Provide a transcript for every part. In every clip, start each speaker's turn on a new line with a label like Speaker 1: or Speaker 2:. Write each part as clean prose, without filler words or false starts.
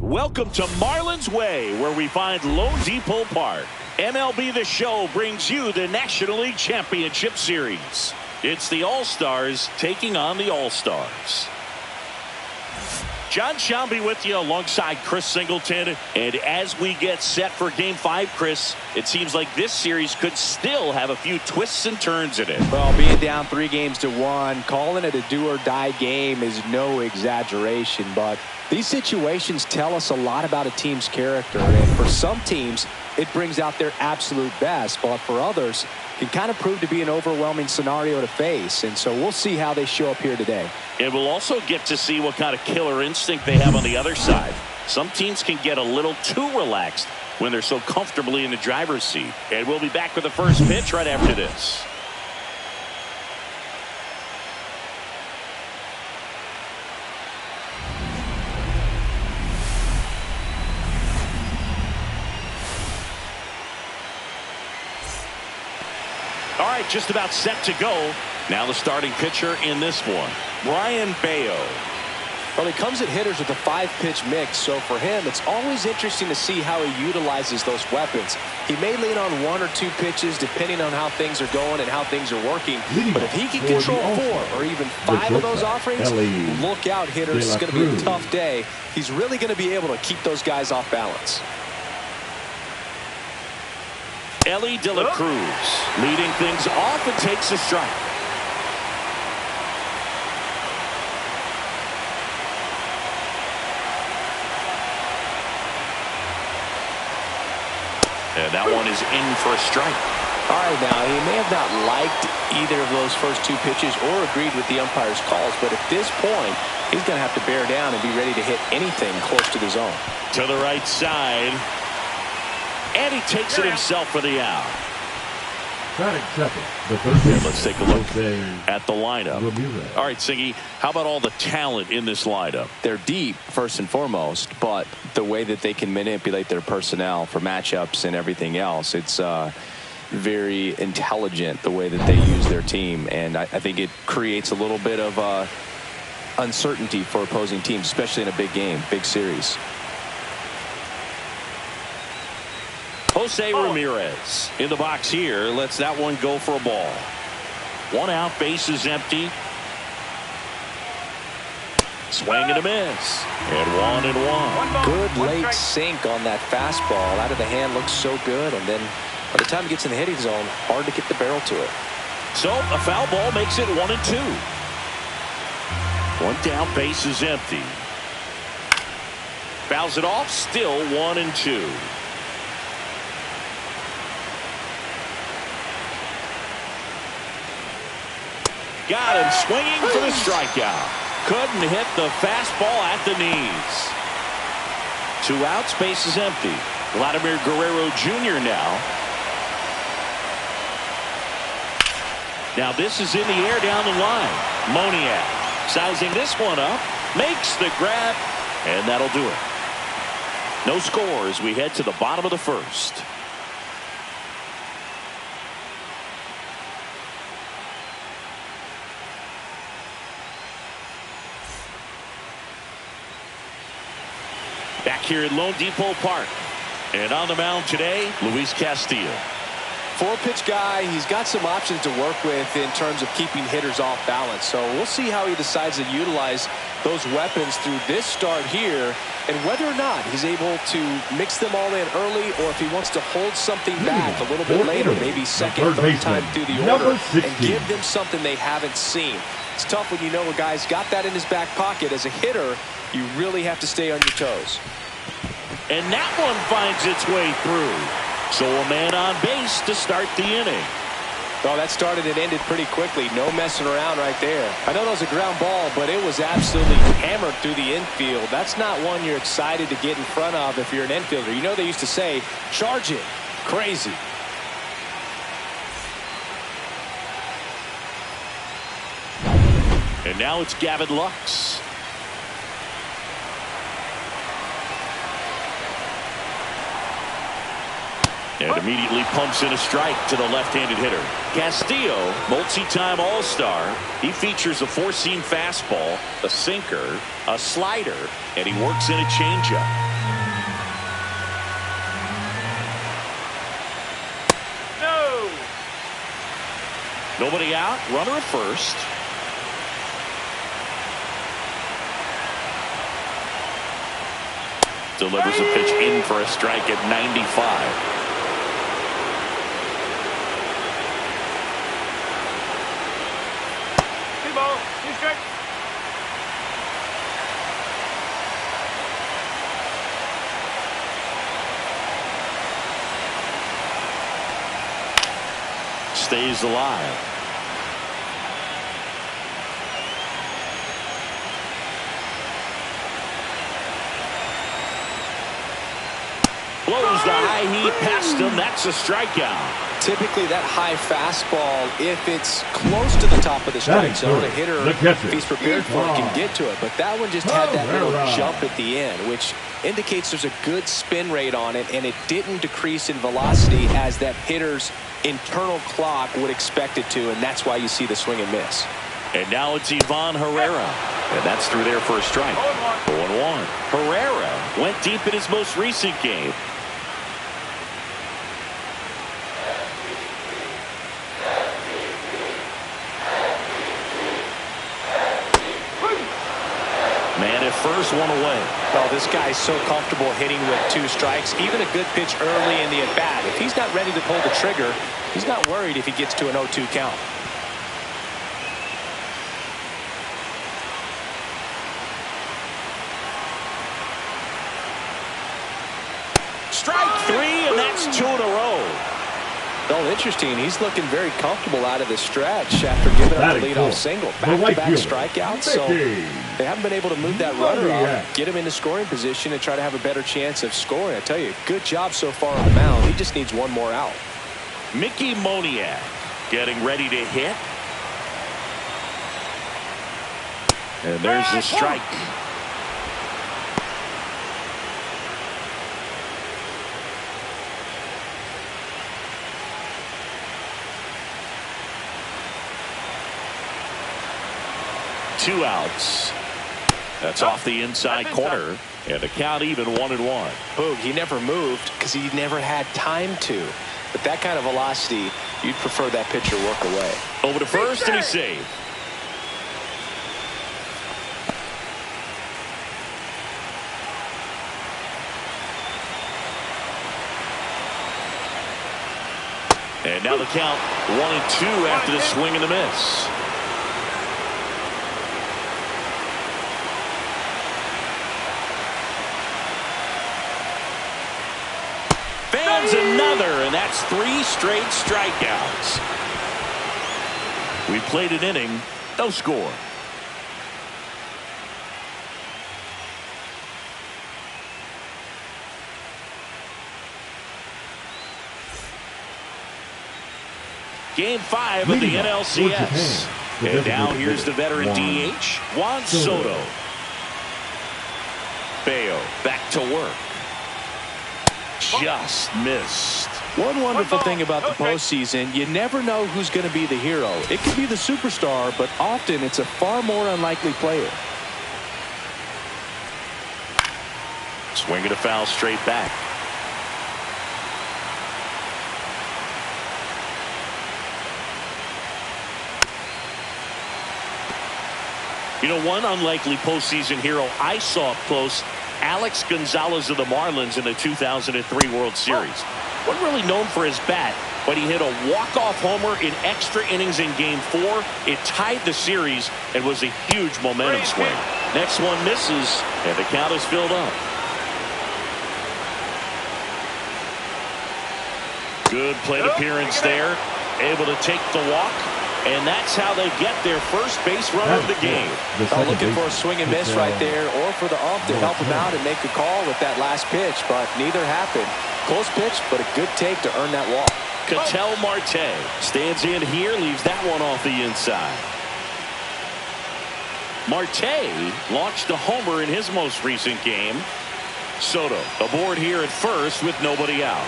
Speaker 1: Welcome to Marlins Way, where we find Lone Depot Park. MLB The Show brings you the National League Championship Series. It's the All-Stars taking on the All-Stars. John Shelby with you alongside Chris Singleton. And as we get set for Game 5, Chris, it seems like this series could still have a few twists and turns in it.
Speaker 2: Well, being down 3-1, calling it a do-or-die game is no exaggeration, but these situations tell us a lot about a team's character, and for some teams, it brings out their absolute best, but for others, it can kind of prove to be an overwhelming scenario to face, and so we'll see how they show up here today.
Speaker 1: And we'll also get to see what kind of killer instinct they have on the other side. Some teams can get a little too relaxed when they're so comfortably in the driver's seat. And we'll be back with the first pitch right after this. All right, just about set to go. Now the starting pitcher in this one, Brayan Bello.
Speaker 2: Well, he comes at hitters with a 5-pitch mix, so for him, it's always interesting to see how he utilizes those weapons. He may lean on 1 or 2 pitches depending on how things are going and how things are working, but if he can control 4 or even 5 of those offerings, look out, hitters. It's going to be a tough day. He's really going to be able to keep those guys off balance.
Speaker 1: Elly De La Cruz leading things off and takes a strike. And that one is in for a strike.
Speaker 2: All right, now, he may have not liked either of those first 2 pitches or agreed with the umpire's calls, but at this point, he's going to have to bear down and be ready to hit anything close to the zone.
Speaker 1: To the right side. And he takes it himself for the out. And let's take a look at the lineup. All right, Siggy, how about all the talent in this lineup?
Speaker 2: They're deep, first and foremost, but the way that they can manipulate their personnel for matchups and everything else, it's very intelligent the way that they use their team. And I think it creates a little bit of uncertainty for opposing teams, especially in a big game, big series.
Speaker 1: Jose Ramirez in the box here. Lets that one go for a ball. 1 out, base is empty. Swing and a miss. And 1-1.
Speaker 2: Good late sink on that fastball. Out of the hand, looks so good. And then by the time it gets in the hitting zone, hard to get the barrel to it.
Speaker 1: So a foul ball makes it 1-2. 1 down, base is empty. Fouls it off, still 1-2. Got him swinging for the strikeout. Couldn't hit the fastball at the knees. 2 outs, base is empty. Vladimir Guerrero Jr. now. Now this is in the air down the line. Moniak sizing this one up. Makes the grab. And that'll do it. No score as we head to the bottom of the first. Back here at Lone Depot Park. And on the mound today, Luis Castillo.
Speaker 2: 4-pitch guy. He's got some options to work with in terms of keeping hitters off balance. So we'll see how he decides to utilize those weapons through this start here, and whether or not he's able to mix them all in early, or if he wants to hold something back a little bit later, maybe second, third time through the order, and give them something they haven't seen. It's tough when you know a guy's got that in his back pocket. As a hitter, you really have to stay on your toes.
Speaker 1: And that one finds its way through. So a man on base to start the inning.
Speaker 2: Well, that started and ended pretty quickly. No messing around right there. I know that was a ground ball, but it was absolutely hammered through the infield. That's not one you're excited to get in front of if you're an infielder. You know they used to say, charge it. Crazy.
Speaker 1: And now it's Gavin Lux. And immediately pumps in a strike to the left-handed hitter. Castillo, multi-time All-Star. He features a 4-seam fastball, a sinker, a slider, and he works in a changeup. Nobody out. Runner at first. Delivers a pitch in for a strike at 95. Stays alive. Blows the high heat past him. That's a strikeout.
Speaker 2: Typically, that high fastball, if it's close to the top of the strike zone, a hitter, if he's prepared for it, can get to it. But that one just had that little jump at the end, which indicates there's a good spin rate on it, and it didn't decrease in velocity as that hitter's internal clock would expect it to, and that's why you see the swing and miss.
Speaker 1: And now it's Ivan Herrera, and that's through there for a strike. 0-1. Herrera went deep in his most recent game. Man at first, one away.
Speaker 2: Well, this guy's so comfortable hitting with 2 strikes. Even a good pitch early in the at-bat. If he's not ready to pull the trigger, he's not worried if he gets to an 0-2 count.
Speaker 1: Strike 3, and that's 2 in a row.
Speaker 2: Well, interesting. He's looking very comfortable out of the stretch after giving up the leadoff single. Back-to-back strikeouts, so they haven't been able to move that runner off, get him into scoring position, and try to have a better chance of scoring. I tell you, good job so far on the mound. He just needs one more out.
Speaker 1: Mickey Moniak getting ready to hit. And there's the strike. Two outs. That's off the inside corner, and the count even 1-1.
Speaker 2: Boog, he never moved because he never had time to. But that kind of velocity, you'd prefer that pitcher work away.
Speaker 1: Over to first, and he's saved. And now the count 1-2 after the swing and the miss. Another, and that's 3 straight strikeouts. We played an inning, no score. Game 5 of the NLCS. And now here's the veteran DH, Juan Soto. Bayo back to work. Just missed.
Speaker 2: One wonderful thing about the postseason, you never know who's going to be the hero. It could be the superstar, but often it's a far more unlikely player.
Speaker 1: Swinging a foul straight back. You know, one unlikely postseason hero I saw up close, Alex Gonzalez of the Marlins in the 2003 World Series. Wasn't really known for his bat, but he hit a walk-off homer in extra innings in Game 4. It tied the series and was a huge momentum swing. Next one misses, and the count is filled up. Good plate appearance there. Able to take the walk. And that's how they get their first base runner of the game.
Speaker 2: Looking for a swing and miss right there, or for the ump to help him out and make a call with that last pitch, but neither happened. Close pitch, but a good take to earn that walk.
Speaker 1: Ketel Marte stands in here, leaves that one off the inside. Marte launched a homer in his most recent game. Soto aboard here at first with nobody out.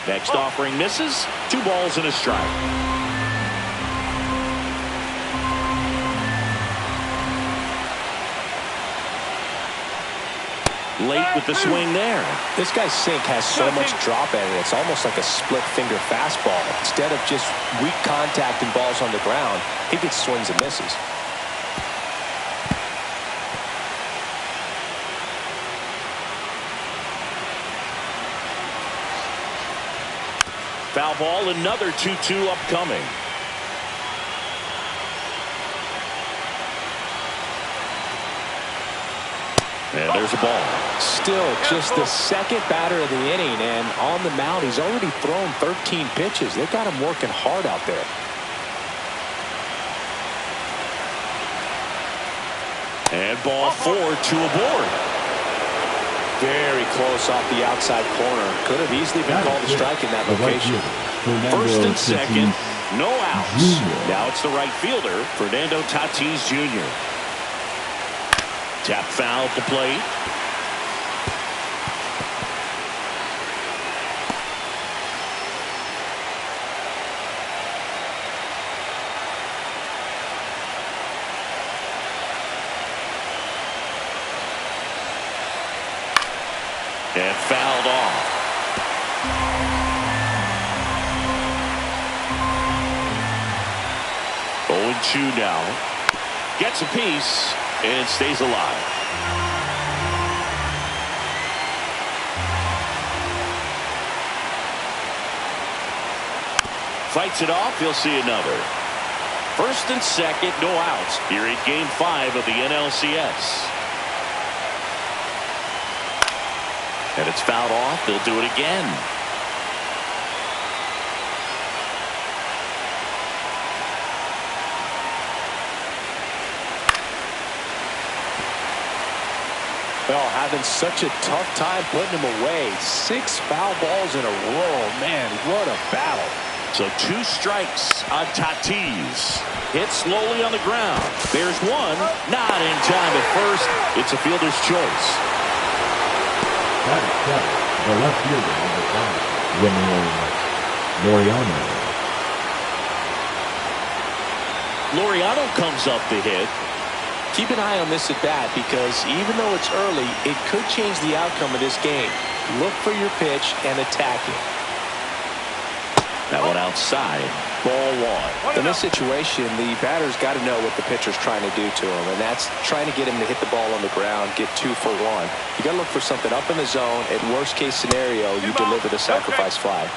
Speaker 1: Next offering misses. 2 balls and a strike. Late with the swing there.
Speaker 2: This guy's sink has so much drop in it. It's almost like a split finger fastball. Instead of just weak contact and balls on the ground, he gets swings and misses.
Speaker 1: Foul ball, another 2-2 upcoming. And there's a ball.
Speaker 2: Still just the second batter of the inning, and on the mound, he's already thrown 13 pitches. They got him working hard out there.
Speaker 1: And ball 4, 2 aboard.
Speaker 2: Very close off the outside corner. Could have easily been called a strike in that location.
Speaker 1: First and second, no outs. Now it's the right fielder, Fernando Tatis Jr. Tap foul to plate. And fouled off. Oh, 2 now. Gets a piece and stays alive. Fights it off. He'll see another. First and second, no outs. Here in Game 5 of the NLCS. And it's fouled off. They'll do it again.
Speaker 2: Well, having such a tough time putting him away. 6 foul balls in a row. Man, what a battle.
Speaker 1: So 2 strikes on Tatis. Hit slowly on the ground. There's one. Not in time at first. It's a fielder's choice.
Speaker 3: That is the left fielder number 5, Ramon Laureano.
Speaker 1: Laureano comes up to hit.
Speaker 2: Keep an eye on this at bat because even though it's early, it could change the outcome of this game. Look for your pitch and attack it.
Speaker 1: That one outside. Ball 1.
Speaker 2: In this situation, the batter's got to know what the pitcher's trying to do to him, and that's trying to get him to hit the ball on the ground, get 2 for 1. You got to look for something up in the zone. At worst case scenario, you deliver the sacrifice fly.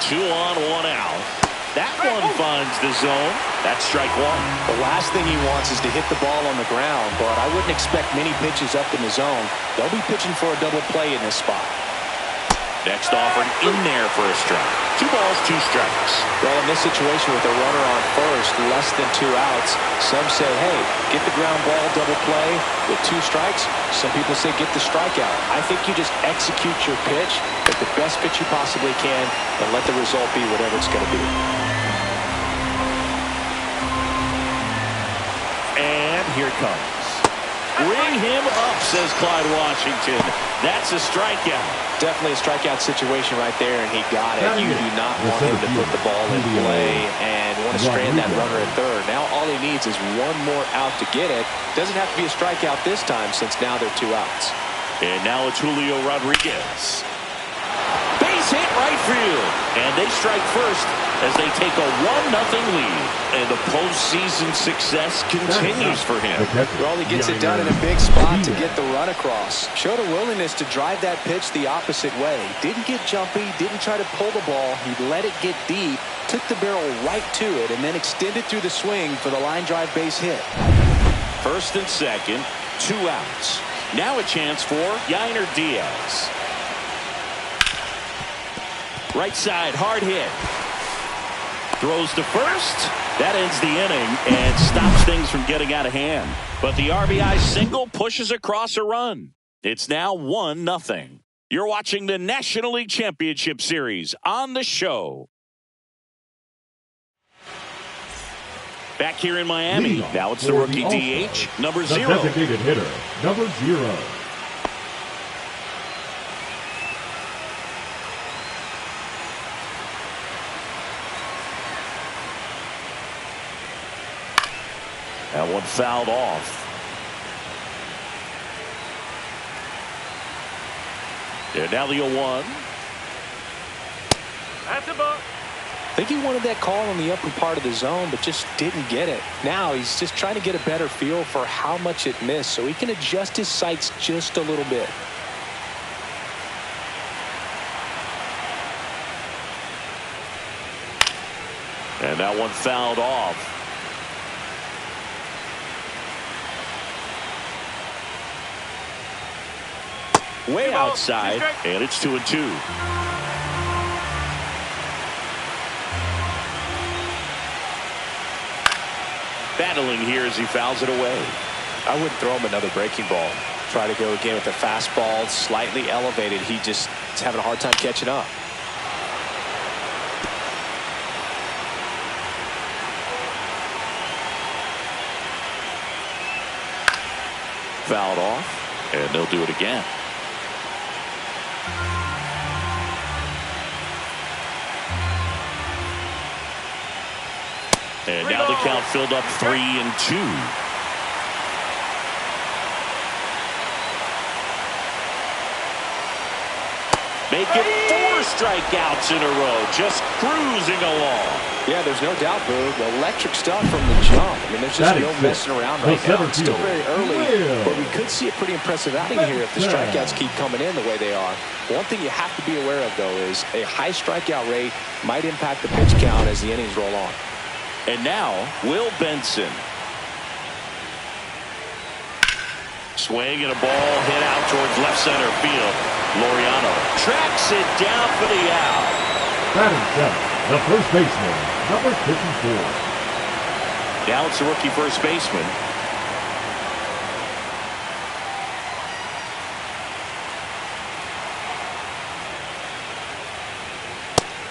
Speaker 1: Two on, 1 out. That one finds the zone. That's strike 1.
Speaker 2: The last thing he wants is to hit the ball on the ground, but I wouldn't expect many pitches up in the zone. They'll be pitching for a double play in this spot.
Speaker 1: Next offered in there for a strike. 2 balls, 2 strikes.
Speaker 2: Well, in this situation with a runner on first, less than 2 outs, some say, hey, get the ground ball, double play with 2 strikes. Some people say get the strikeout. I think you just execute your pitch, get the best pitch you possibly can, and let the result be whatever it's going to be.
Speaker 1: And here it comes. Ring him up, says Clyde Washington. That's a strikeout.
Speaker 2: Definitely a strikeout situation right there, and he got it. You do not want him to put the ball in play and want to strand that runner at third. Now all he needs is 1 more out to get it. Doesn't have to be a strikeout this time since now they're 2 outs.
Speaker 1: And now it's Julio Rodriguez. Base hit right field. And they strike first as they take a 1-0 lead. And the postseason success continues for him.
Speaker 2: Well, he gets it done in a big spot to get the run across. Showed a willingness to drive that pitch the opposite way. Didn't get jumpy, didn't try to pull the ball. He let it get deep, took the barrel right to it, and then extended through the swing for the line drive base hit.
Speaker 1: First and second, 2 outs. Now a chance for Yainer Diaz. Right side, hard hit. Throws to first. That ends the inning and stops things from getting out of hand. But the RBI single pushes across a run. It's now 1-0. You're watching the National League Championship Series on the show. Back here in Miami, now it's the rookie DH, number 0.
Speaker 3: The designated hitter, number 0.
Speaker 1: That one fouled off. And now the 0-1.
Speaker 4: That's a ball.
Speaker 2: I think he wanted that call on the upper part of the zone, but just didn't get it. Now he's just trying to get a better feel for how much it missed so he can adjust his sights just a little bit.
Speaker 1: And that one fouled off. Way outside, and it's 2-2. Battling here as he fouls it away.
Speaker 2: I wouldn't throw him another breaking ball. Try to go again with the fastball, slightly elevated. He just is having a hard time catching up.
Speaker 1: Fouled off, and they'll do it again. And now the count filled up 3-2. Make it 4 strikeouts in a row, just cruising along.
Speaker 2: Yeah, there's no doubt, Boog. Electric stuff from the jump. I mean, there's just no messing around right now. It's still very early, but we could see a pretty impressive outing here if the strikeouts keep coming in the way they are. One thing you have to be aware of, though, is a high strikeout rate might impact the pitch count as the innings roll on.
Speaker 1: And now, Will Benson. Swing and a ball hit out towards left center field. Laureano tracks it down for the out.
Speaker 3: Batting seventh, the first baseman, number 54.
Speaker 1: Now it's the rookie first baseman.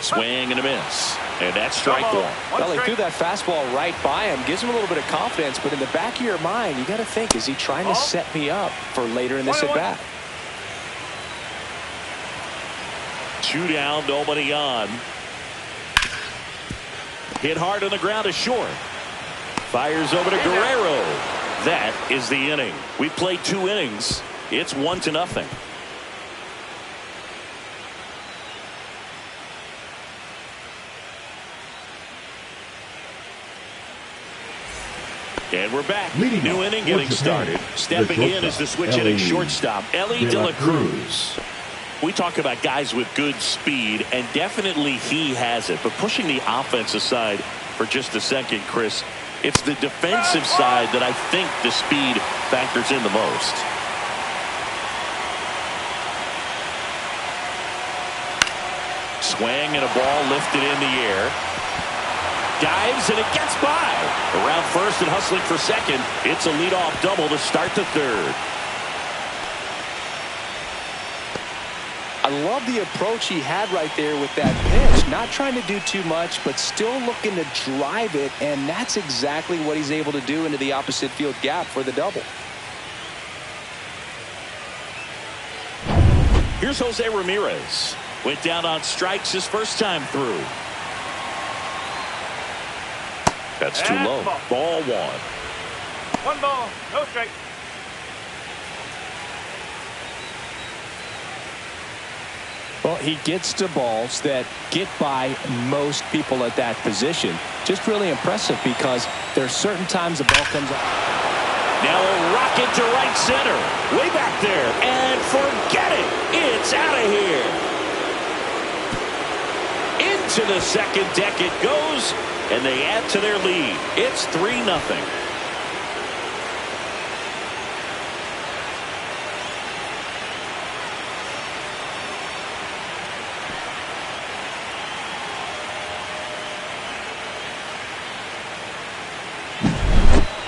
Speaker 1: Swing and a miss. And that's strike one.
Speaker 2: Well, he threw that fastball right by him. Gives him a little bit of confidence, but in the back of your mind, you got to think, is he trying to set me up for later in this at-bat?
Speaker 1: 2 down, nobody on. Hit hard on the ground to short. Fires over to Guerrero. That is the inning. We played 2 innings. It's 1-0. And we're back. New inning getting started. Stepping in is the switch hitting shortstop, Elly De La Cruz. We talk about guys with good speed, and definitely he has it. But pushing the offense aside for just a second, Chris, it's the defensive side that I think the speed factors in the most. Swing and a ball lifted in the air. Dives and it gets by. Around first and hustling for second. It's a leadoff double to start the third.
Speaker 2: I love the approach he had right there with that pitch. Not trying to do too much, but still looking to drive it, and that's exactly what he's able to do into the opposite field gap for the double.
Speaker 1: Here's Jose Ramirez. Went down on strikes his first time through. That's too low. Ball 1.
Speaker 4: 1 ball, no strike.
Speaker 2: Well, he gets to balls that get by most people at that position. Just really impressive because there's certain times the ball comes out.
Speaker 1: Now a rocket to right center. Way back there. And forget it. It's out of here. Into the second deck it goes. And they add to their lead. It's 3-0.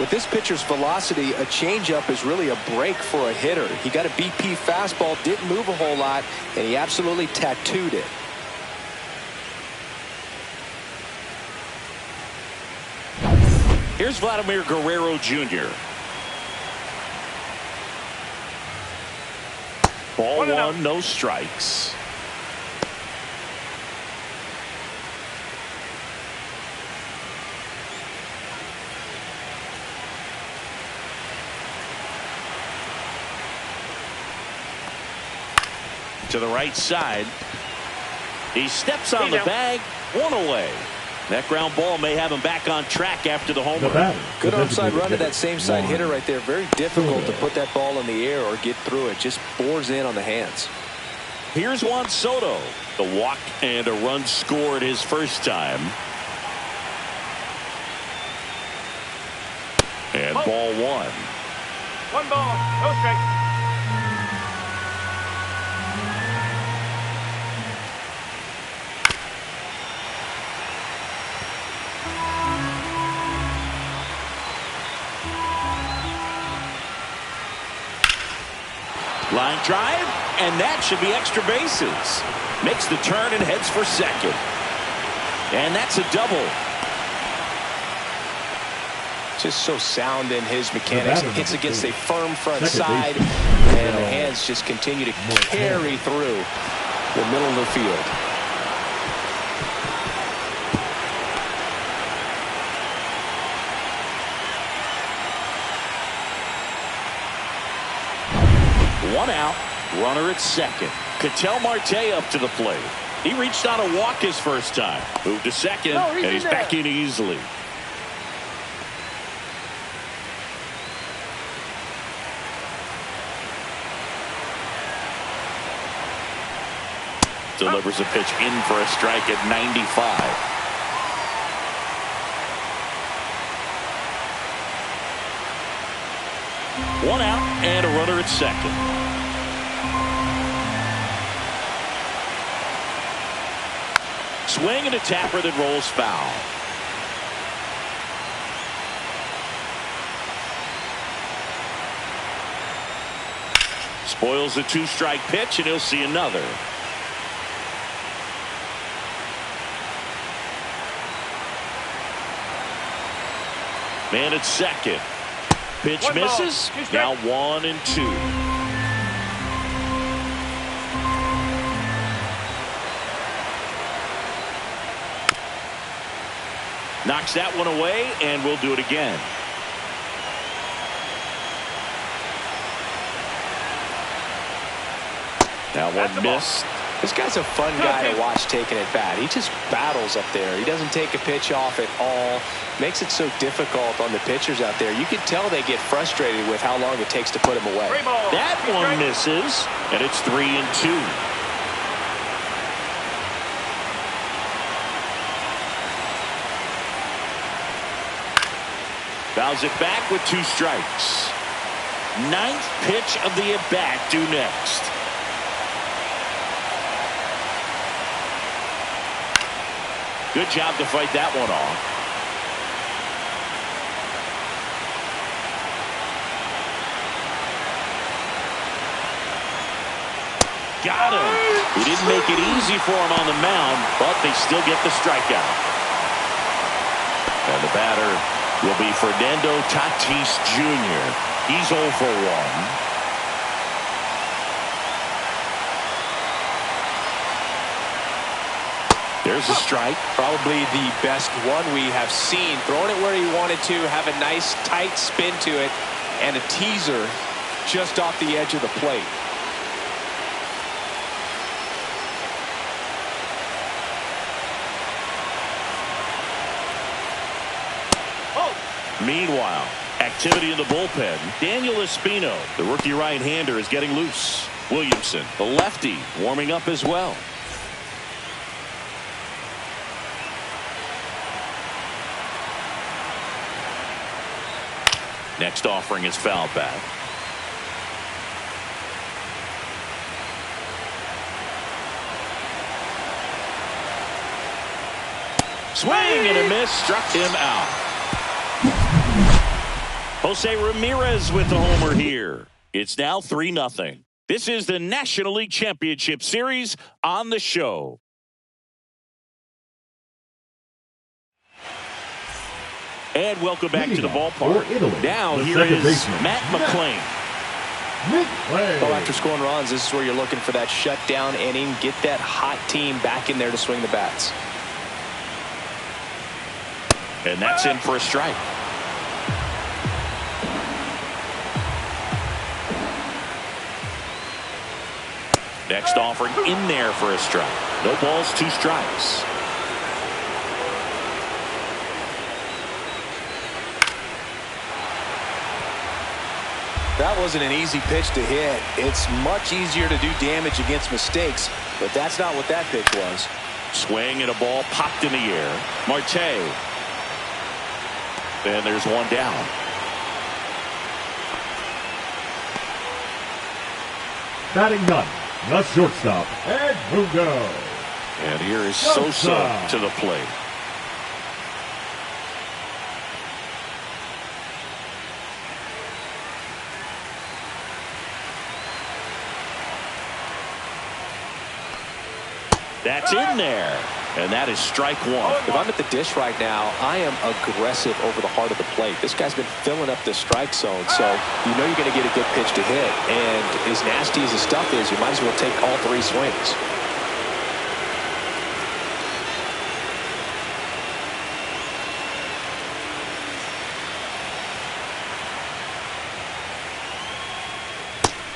Speaker 2: With this pitcher's velocity, a changeup is really a break for a hitter. He got a BP fastball, didn't move a whole lot, and he absolutely tattooed it.
Speaker 1: Here's Vladimir Guerrero Jr. Ball 1, no strikes. to the right side. He steps on the bag, one away. That ground ball may have him back on track after the homer.
Speaker 2: Good onside run to that same side hitter right there. Very difficult to put that ball in the air or get through it. Just bores in on the hands.
Speaker 1: Here's Juan Soto. The walk and a run scored his first time. And ball one.
Speaker 4: One ball, no strike.
Speaker 1: Line drive, and that should be extra bases. Makes the turn and heads for second. And that's a double.
Speaker 2: Just so sound in his mechanics. Hits against a firm front side, and the hands just continue to carry through the middle of the field.
Speaker 1: One out, runner at second. Ketel Marte up to the plate. He reached on a walk his first time. Moved to second, and he's back in easily. Delivers a pitch in for a strike at 95. One out and a runner at second. Swing and a tapper that rolls foul. Spoils the two-strike pitch, and he'll see another. Man at second. Pitch
Speaker 4: one
Speaker 1: misses. Now 1-2. Knocks that one away, and we'll do it again. Now one missed.
Speaker 2: This guy's a fun guy to watch taking at bat. He just battles up there. He doesn't take a pitch off at all. Makes it so difficult on the pitchers out there. You can tell they get frustrated with how long it takes to put him away.
Speaker 1: That one misses, and it's 3-2. Fouls it back with 2 strikes. 9th pitch of the at-bat due next. Good job to fight that one off. Got him. He didn't make it easy for him on the mound, but they still get the strikeout. And the batter will be Fernando Tatis Jr. He's 0 for 1. There's a strike.
Speaker 2: Probably the best one we have seen. Throwing it where he wanted to, have a nice tight spin to it, and a teaser just off the edge of the plate.
Speaker 1: Meanwhile, activity in the bullpen. Daniel Espino, the rookie right-hander, is getting loose. Williamson, the lefty, warming up as well. Next offering is fouled back. Swing and a miss, struck him out. Jose Ramirez with the homer here. It's now 3-0. This is the National League Championship Series on the show. And welcome back to the ballpark. Now here is Matt McLain.
Speaker 2: Well, after scoring runs, this is where you're looking for that shutdown inning. Get that hot team back in there to swing the bats.
Speaker 1: And that's in for a strike. Next offering in there for a strike. No balls, 2 strikes.
Speaker 2: That wasn't an easy pitch to hit. It's much easier to do damage against mistakes, but that's not what that pitch was.
Speaker 1: Swing and a ball popped in the air. Marte. And there's one down.
Speaker 3: Batting ninth, the shortstop, Edmundo.
Speaker 1: And here is Sosa to the plate. That's in there. And that is strike 1.
Speaker 2: If I'm at the dish right now, I am aggressive over the heart of the plate. This guy's been filling up the strike zone, so you know you're going to get a good pitch to hit. And as nasty as the stuff is, you might as well take all 3 swings.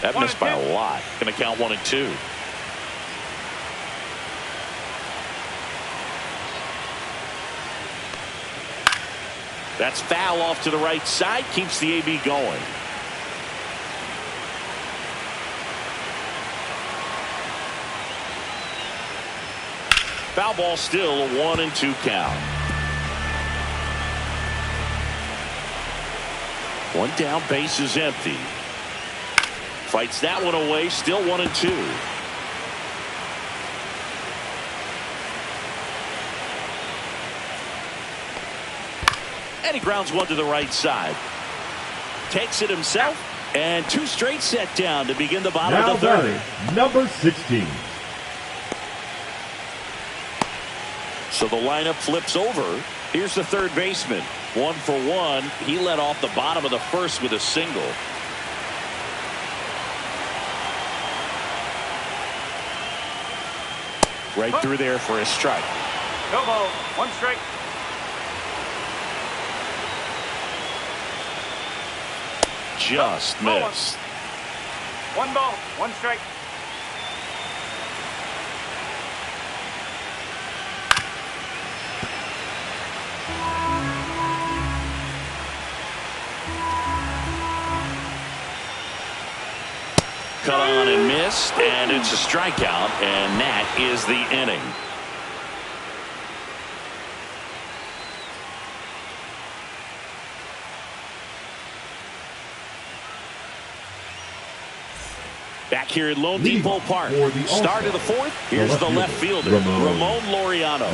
Speaker 1: That missed by a lot. Going to count 1 and 2. That's foul off to the right side. Keeps the AB going. Foul ball still, a 1 and 2 count. One down, base is empty. Fights that one away, still 1 and 2. And he grounds one to the right side. Takes it himself, and 2 straight set down to begin the bottom
Speaker 3: Now
Speaker 1: of the 3rd.
Speaker 3: batting, number 16.
Speaker 1: So the lineup flips over. Here's the 3rd baseman. 1 for 1. He led off the bottom of the 1st with a single. Right through there for a strike.
Speaker 4: No ball. 1 strike.
Speaker 1: Just missed.
Speaker 4: 1 ball. 1 strike.
Speaker 1: Cut on and missed, and it's a strikeout, and that is the inning. Back here at Lone Depot Park. Start of the 4th. Here's the left fielder, Ramon Laureano.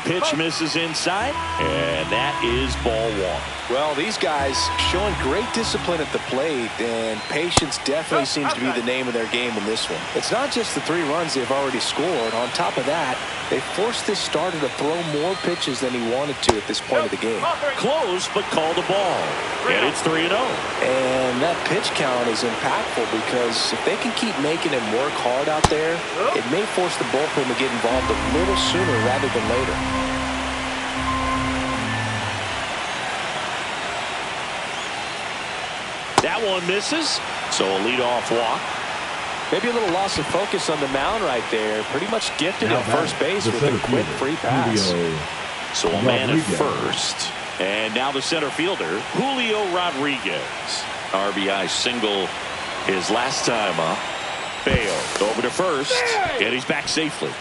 Speaker 1: Pitch misses inside, and that is ball 1.
Speaker 2: Well, these guys showing great discipline at the plate, and patience definitely seems to be the name of their game in this one. It's not just the 3 runs they've already scored. On top of that, they forced this starter to throw more pitches than he wanted to at this point of the game.
Speaker 1: Close, but called a ball. And it's 3-0.
Speaker 2: And that pitch count is impactful because if they can keep making him work hard out there, it may force the bullpen to get involved a little sooner rather than later.
Speaker 1: That one misses, so a leadoff walk.
Speaker 2: Maybe a little loss of focus on the mound right there. Pretty much gifted at first base with a quick free pass.
Speaker 1: So a man at first. And now the center fielder, Julio Rodriguez. RBI single his last time up. Bayo over to first, and he's back safely.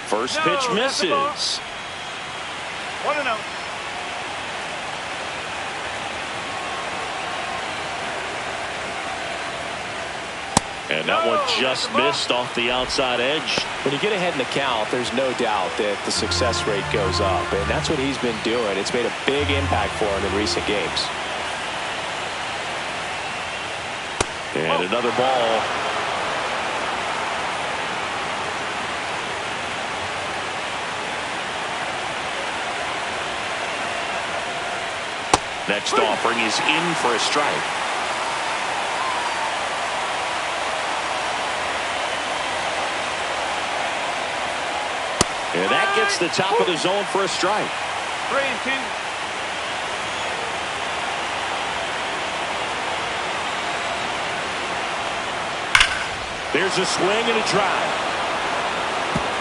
Speaker 1: First pitch misses.
Speaker 4: 1-0.
Speaker 1: And that one just missed off the outside edge.
Speaker 2: When you get ahead in the count, there's no doubt that the success rate goes up, and that's what he's been doing. It's made a big impact for him in recent games.
Speaker 1: And another ball. Next offering is in for a strike. That gets the top of the zone for a strike.
Speaker 4: 3-2.
Speaker 1: There's a swing and a drive.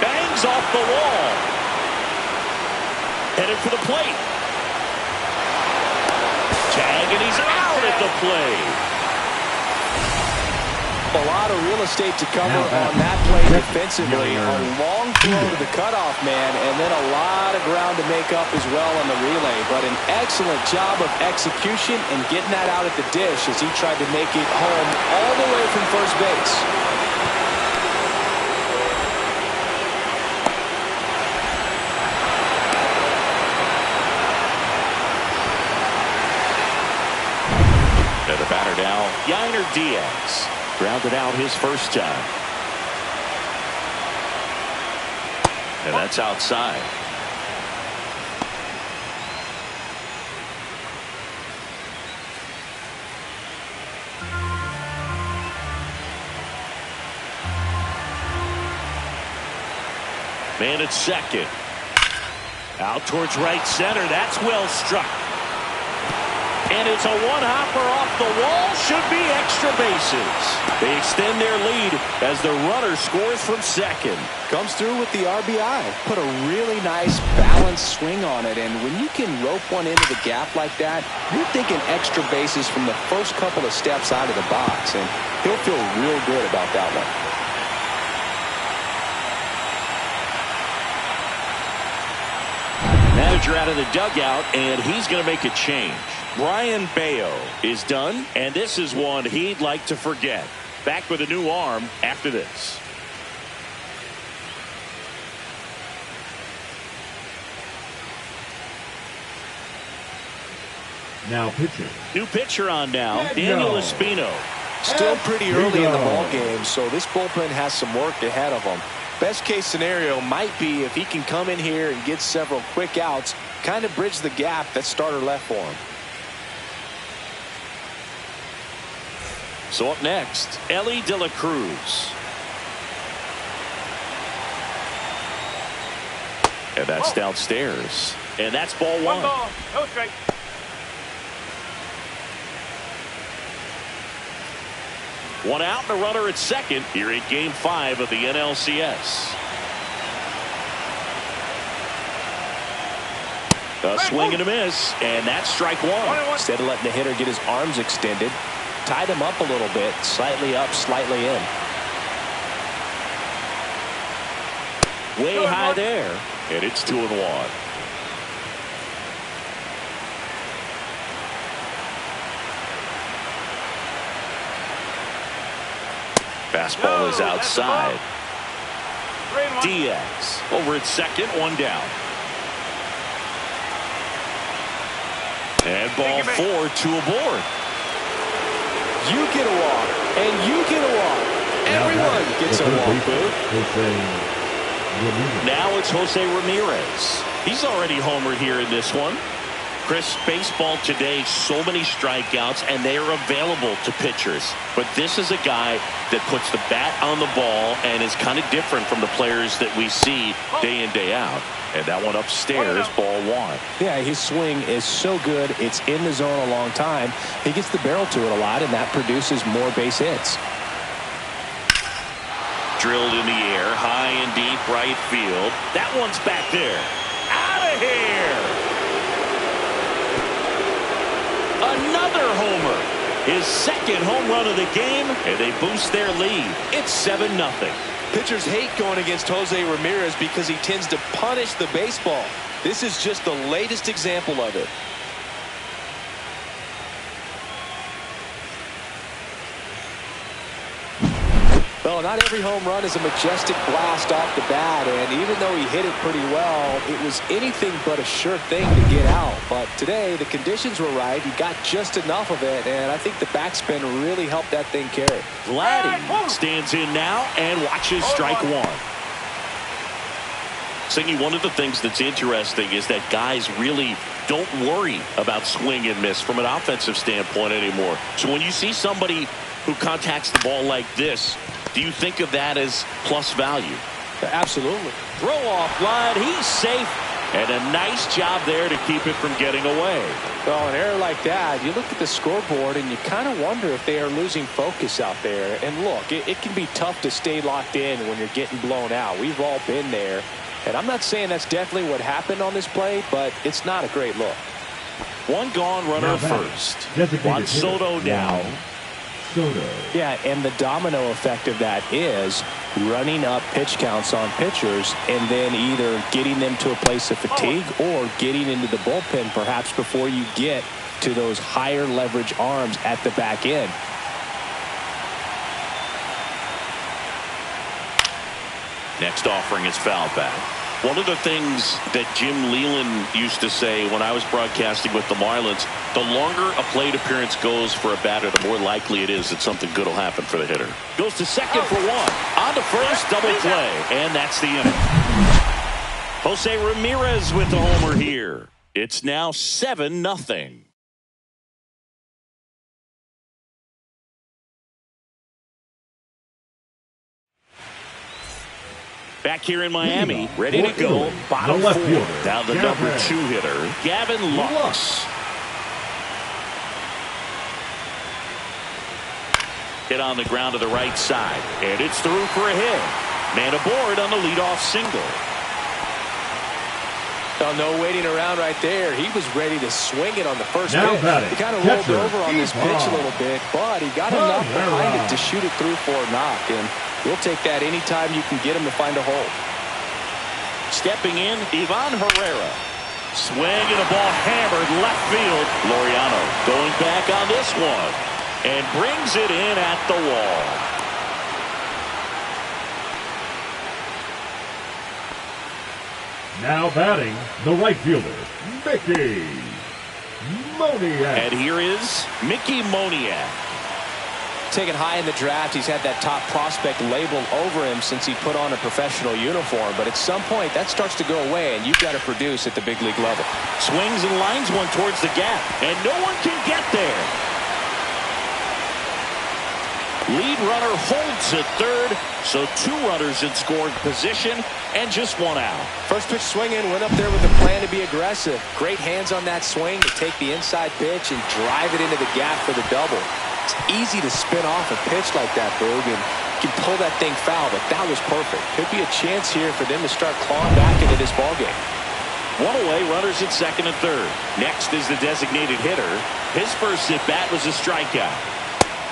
Speaker 1: Bangs off the wall. Headed for the plate. Tag, and he's out at the plate.
Speaker 2: A lot of real estate to cover on that play defensively. A long throw to the cutoff man, and then a lot of ground to make up as well on the relay. But an excellent job of execution and getting that out at the dish as he tried to make it home all the way from first base.
Speaker 1: And the batter now, Yainer Diaz. Grounded out his first time. And that's outside. Man at second. Out towards right center. That's well struck. And it's a one-hopper off the wall. Should be extra bases. They extend their lead as the runner scores from second.
Speaker 2: Comes through with the RBI. Put a really nice balanced swing on it. And when you can rope one into the gap like that, you're thinking extra bases from the first couple of steps out of the box. And he'll feel real good about that one.
Speaker 1: Manager out of the dugout, and he's going to make a change. Brian Bayo is done, and this is one he'd like to forget. Back with a new arm after this.
Speaker 3: Now pitching.
Speaker 1: New pitcher on now, Daniel Espino.
Speaker 2: Still pretty early in the ball game, so this bullpen has some work ahead of them. Best case scenario might be if he can come in here and get several quick outs, kind of bridge the gap that starter left for him.
Speaker 1: So up next, Elly De La Cruz. And that's downstairs. And that's ball one.
Speaker 4: One ball, no strike.
Speaker 1: One out and a runner at second here in Game 5 of the NLCS. A swing and a miss, and that's strike one.
Speaker 2: Instead of letting the hitter get his arms extended, tied him up a little bit, slightly up, slightly in.
Speaker 1: Way high there, and it's 2-1. Fastball is outside. Diaz over at second, one down. And ball four, two aboard.
Speaker 2: You get a walk, and you get a walk. Everyone gets a walk,
Speaker 1: Now it's Jose Ramirez. He's already homered here in this one. Chris, baseball today, so many strikeouts, and they are available to pitchers. But this is a guy that puts the bat on the ball and is kind of different from the players that we see day in, day out. And that one upstairs, ball one.
Speaker 2: Yeah, his swing is so good. It's in the zone a long time. He gets the barrel to it a lot, and that produces more base hits.
Speaker 1: Drilled in the air, high and deep right field. That one's back there. Out of here. Another homer. His second home run of the game, and they boost their lead. It's 7-0.
Speaker 2: Pitchers hate going against Jose Ramirez because he tends to punish the baseball. This is just the latest example of it. Well, not every home run is a majestic blast off the bat, and even though he hit it pretty well, it was anything but a sure thing to get out. But today, the conditions were right. He got just enough of it, and I think the backspin really helped that thing carry.
Speaker 1: Vladdy stands in now and watches strike one. Singy, one of the things that's interesting is that guys really don't worry about swing and miss from an offensive standpoint anymore. So when you see somebody who contacts the ball like this, do you think of that as plus value?
Speaker 2: Absolutely.
Speaker 1: throw off line. He's safe. And a nice job there to keep it from getting away.
Speaker 2: Well, an error like that, you look at the scoreboard and you kind of wonder if they are losing focus out there. And look, it can be tough to stay locked in when you're getting blown out. We've all been there. And I'm not saying that's definitely what happened on this play, but it's not a great look.
Speaker 1: One gone, runner at first. Juan Soto now.
Speaker 2: Yeah, and the domino effect of that is running up pitch counts on pitchers and then either getting them to a place of fatigue or getting into the bullpen perhaps before you get to those higher leverage arms at the back end.
Speaker 1: Next offering is foul back. One of the things that Jim Leyland used to say when I was broadcasting with the Marlins, the longer a plate appearance goes for a batter, the more likely it is that something good will happen for the hitter. Goes to second for one. On to first, double play. And that's the inning. Jose Ramirez with the homer here. It's now 7-0. Back here in Miami, ready to go. Bottom four. Down the number 2 hitter, Gavin Lux. Hit on the ground to the right side. And it's through for a hit. Man aboard on the leadoff single.
Speaker 2: Well, no waiting around right there. He was ready to swing it on the first pitch. He kind of rolled over on this pitch a little bit, but he got enough behind it to shoot it through for a knock. And we'll take that anytime you can get him to find a hole.
Speaker 1: Stepping in, Ivan Herrera. Swing and a ball hammered left field. Laureano going back on this one and brings it in at the wall.
Speaker 3: Now batting, the right fielder, Mickey Moniak.
Speaker 1: And here is Mickey Moniak.
Speaker 2: Taken high in the draft, he's had that top prospect labeled over him since he put on a professional uniform. But at some point, that starts to go away, and you've got to produce at the big league level.
Speaker 1: Swings and lines one towards the gap, and no one can get there. Lead runner holds at third, so 2 runners in scoring position and just 1 out.
Speaker 2: First pitch swinging, went up there with a plan to be aggressive. Great hands on that swing to take the inside pitch and drive it into the gap for the double. It's easy to spin off a pitch like that, Boog, and you can pull that thing foul, but that was perfect. Could be a chance here for them to start clawing back into this ballgame.
Speaker 1: 1 away, runners at second and third. Next is the designated hitter. His first at-bat was a strikeout.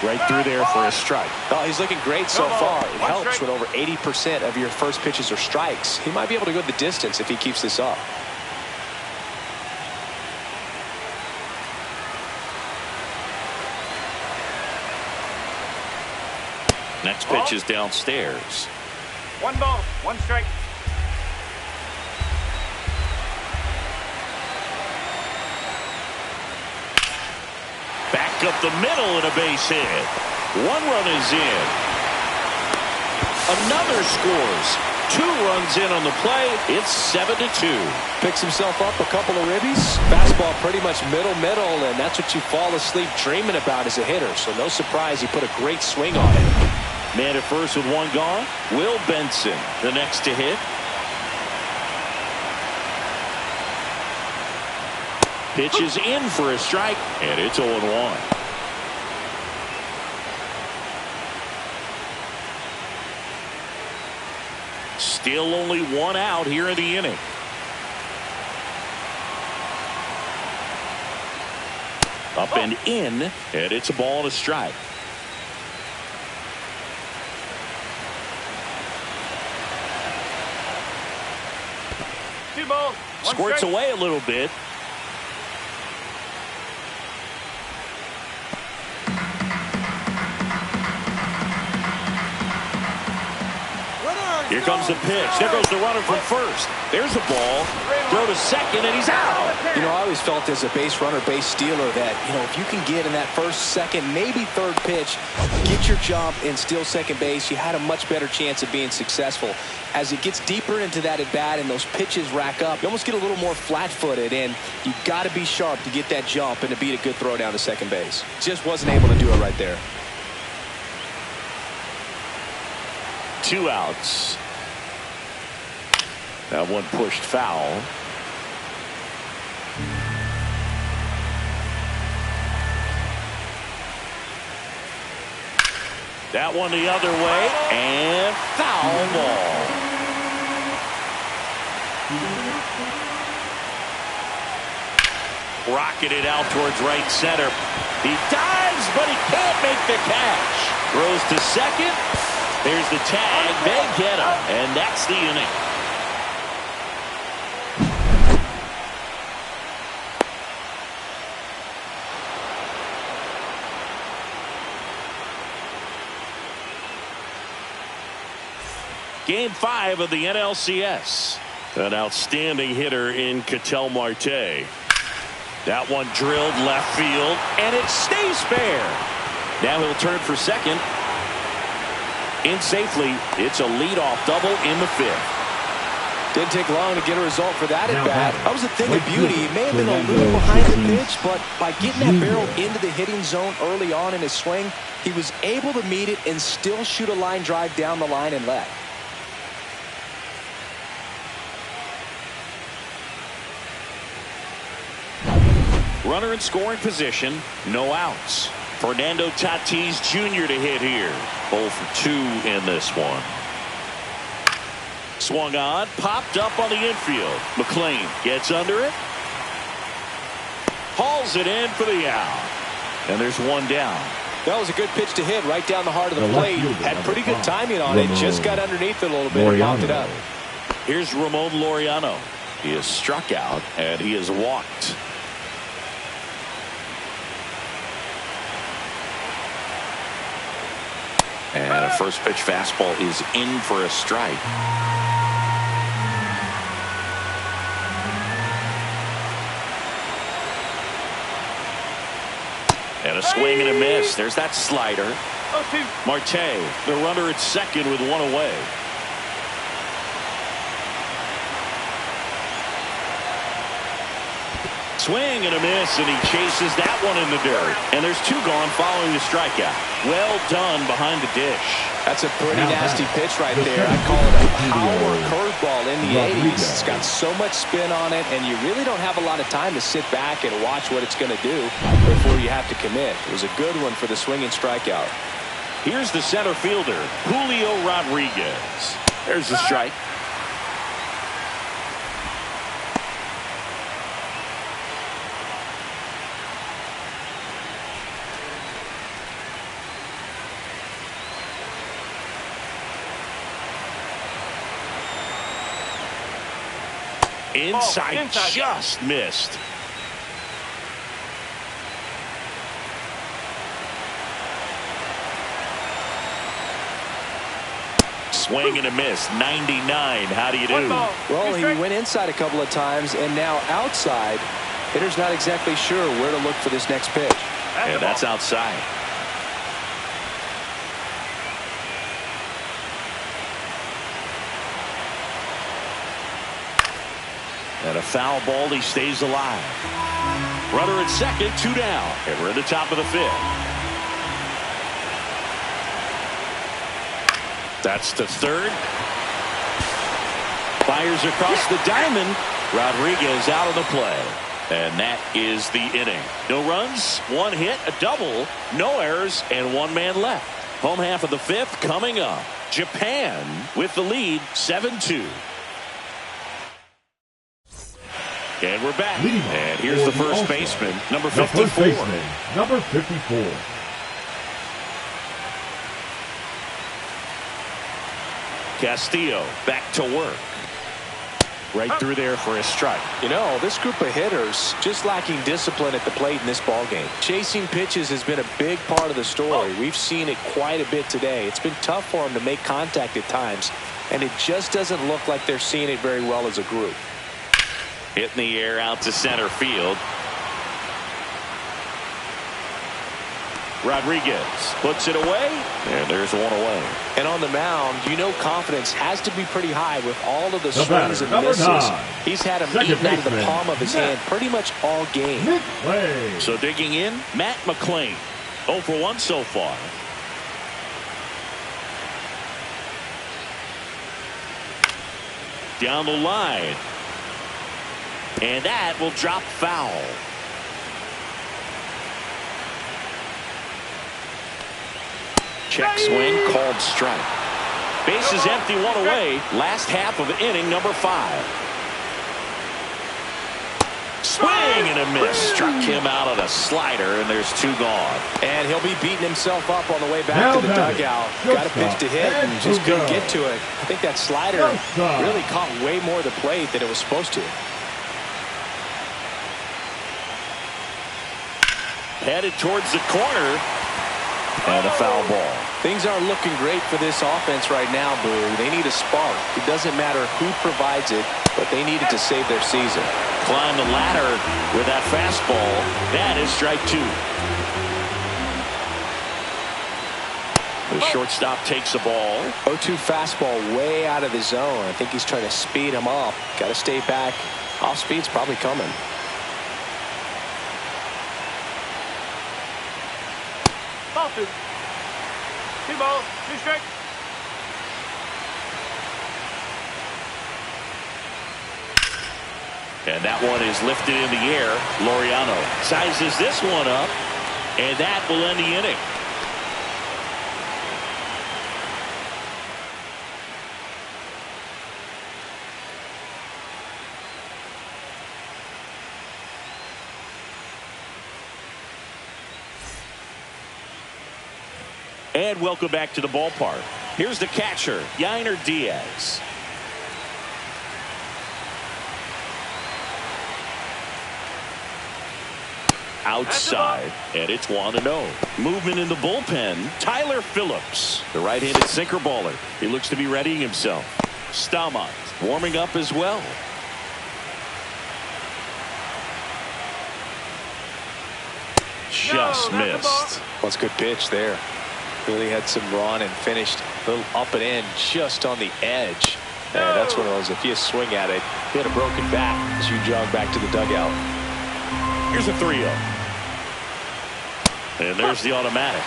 Speaker 1: Right through there for a strike.
Speaker 2: Oh, he's looking great so far. It helps when over 80% of your first pitches are strikes. He might be able to go the distance if he keeps this up.
Speaker 1: Next pitch is downstairs.
Speaker 4: 1 ball, 1 strike.
Speaker 1: Back up the middle and a base hit. 1 run is in. Another scores. 2 runs in on the play. It's 7-2.
Speaker 2: Picks himself up a couple of ribbies. Fastball pretty much middle, and that's what you fall asleep dreaming about as a hitter. So no surprise he put a great swing on it.
Speaker 1: Man at first with 1 gone. Will Benson, the next to hit. Pitch is in for a strike, and it's 0-1. Still only 1 out here in the inning. Up and in, and it's a ball and a strike. Squirts away a little bit. Here comes the pitch. There goes the runner from first. There's a ball. Throw to second, and he's out.
Speaker 2: You know, I always felt as a base runner, base stealer that, if you can get in that first, second, maybe third pitch, get your jump and steal second base, you had a much better chance of being successful. As it gets deeper into that at bat and those pitches rack up, you almost get a little more flat-footed, and you got to be sharp to get that jump and to beat a good throw down to second base. Just wasn't able to do it right there.
Speaker 1: 2 outs. That one pushed foul. That one the other way, and foul ball. Rocketed out towards right center. He dives, but he can't make the catch. Throws to second. There's the tag. They get him, and that's the inning. Game 5 of the NLCS. An outstanding hitter in Ketel Marte. That one drilled left field, and it stays fair. Now he'll turn for second. In safely, it's a leadoff double in the 5th.
Speaker 2: Didn't take long to get a result for that at bat. That was a thing of beauty. He may have been a little behind the pitch, but by getting that barrel into the hitting zone early on in his swing, he was able to meet it and still shoot a line drive down the line and left.
Speaker 1: Runner in scoring position, no outs. Fernando Tatis Jr. to hit here. 0 for 2 in this one. Swung on, popped up on the infield. McLean gets under it. Hauls it in for the out. And there's one down.
Speaker 2: That was a good pitch to hit right down the heart of the plate. Had pretty good timing on it. Just got underneath it a little bit and knocked it up.
Speaker 1: Here's Ramon Laureano. He has struck out and he has walked. And a first pitch fastball is in for a strike. And a swing and a miss. There's that slider. Marte, the runner at second with one away. Swing and a miss, and he chases that one in the dirt. And there's 2 gone following the strikeout. Well done behind the dish.
Speaker 2: That's a pretty nasty pitch right there. I call it a power curveball in the 80s. It's got so much spin on it, and you really don't have a lot of time to sit back and watch what it's going to do before you have to commit. It was a good one for the swinging strikeout.
Speaker 1: Here's the center fielder, Julio Rodriguez. There's the strike. Inside, just missed. Swing and a miss. 99. How do you do?
Speaker 2: Well, he went inside a couple of times, and now outside. Hitter's not exactly sure where to look for this next pitch.
Speaker 1: And that's outside. And a foul ball, he stays alive. Runner at second, 2 down. And we're at the top of the 5th. That's to third. Fires across the diamond. Rodriguez out of the play. And that is the inning. No runs, 1 hit, a double, no errors, and 1 man left. Home half of the 5th coming up. Japan with the lead, 7-2. And we're back. And here's the first baseman, number 54.
Speaker 3: Number 54.
Speaker 1: Castillo back to work. Right through there for a strike.
Speaker 2: You know, this group of hitters just lacking discipline at the plate in this ballgame. Chasing pitches has been a big part of the story. We've seen it quite a bit today. It's been tough for them to make contact at times, and it just doesn't look like they're seeing it very well as a group.
Speaker 1: Hit in the air out to center field. Rodriguez puts it away, and there's 1 away.
Speaker 2: And on the mound, you know confidence has to be pretty high with all of the swings and misses. He's had him eaten out of the palm of his hand pretty much all game.
Speaker 1: So digging in, Matt McLean. 0 for 1 so far. down the line. And that will drop foul. Check swing, called strike. Base is empty, one away. Last half of inning number 5. Swing and a miss. Struck him out on a slider, and there's 2 gone.
Speaker 2: And he'll be beating himself up on the way back to the dugout. Got a pitch to hit and just couldn't get to it. I think that slider really caught way more of the plate than it was supposed to.
Speaker 1: Headed towards the corner. And a foul ball.
Speaker 2: Things aren't looking great for this offense right now, Blue. They need a spark. It doesn't matter who provides it, but they need it to save their season.
Speaker 1: Climb the ladder with that fastball. That is strike 2. The shortstop takes the ball.
Speaker 2: 0-2 fastball way out of the zone. I think he's trying to speed him up. Got to stay back. Off speed's probably coming.
Speaker 4: Ball 2. 2 balls, 2 strikes.
Speaker 1: And that one is lifted in the air. Laureano sizes this one up, and that will end the inning. And welcome back to the ballpark. Here's the catcher, Yainer Diaz. Outside, and it's 1-0. Movement in the bullpen. Tyler Phillips, the right-handed sinker baller. He looks to be readying himself. Staumont warming up as well. Just missed.
Speaker 2: Well, it's a good pitch there. Really had some run and finished a little up and in just on the edge. And that's one of those, if you swing at it, you had a broken back as you jog back to the dugout.
Speaker 1: Here's a 3-0. And there's the automatic.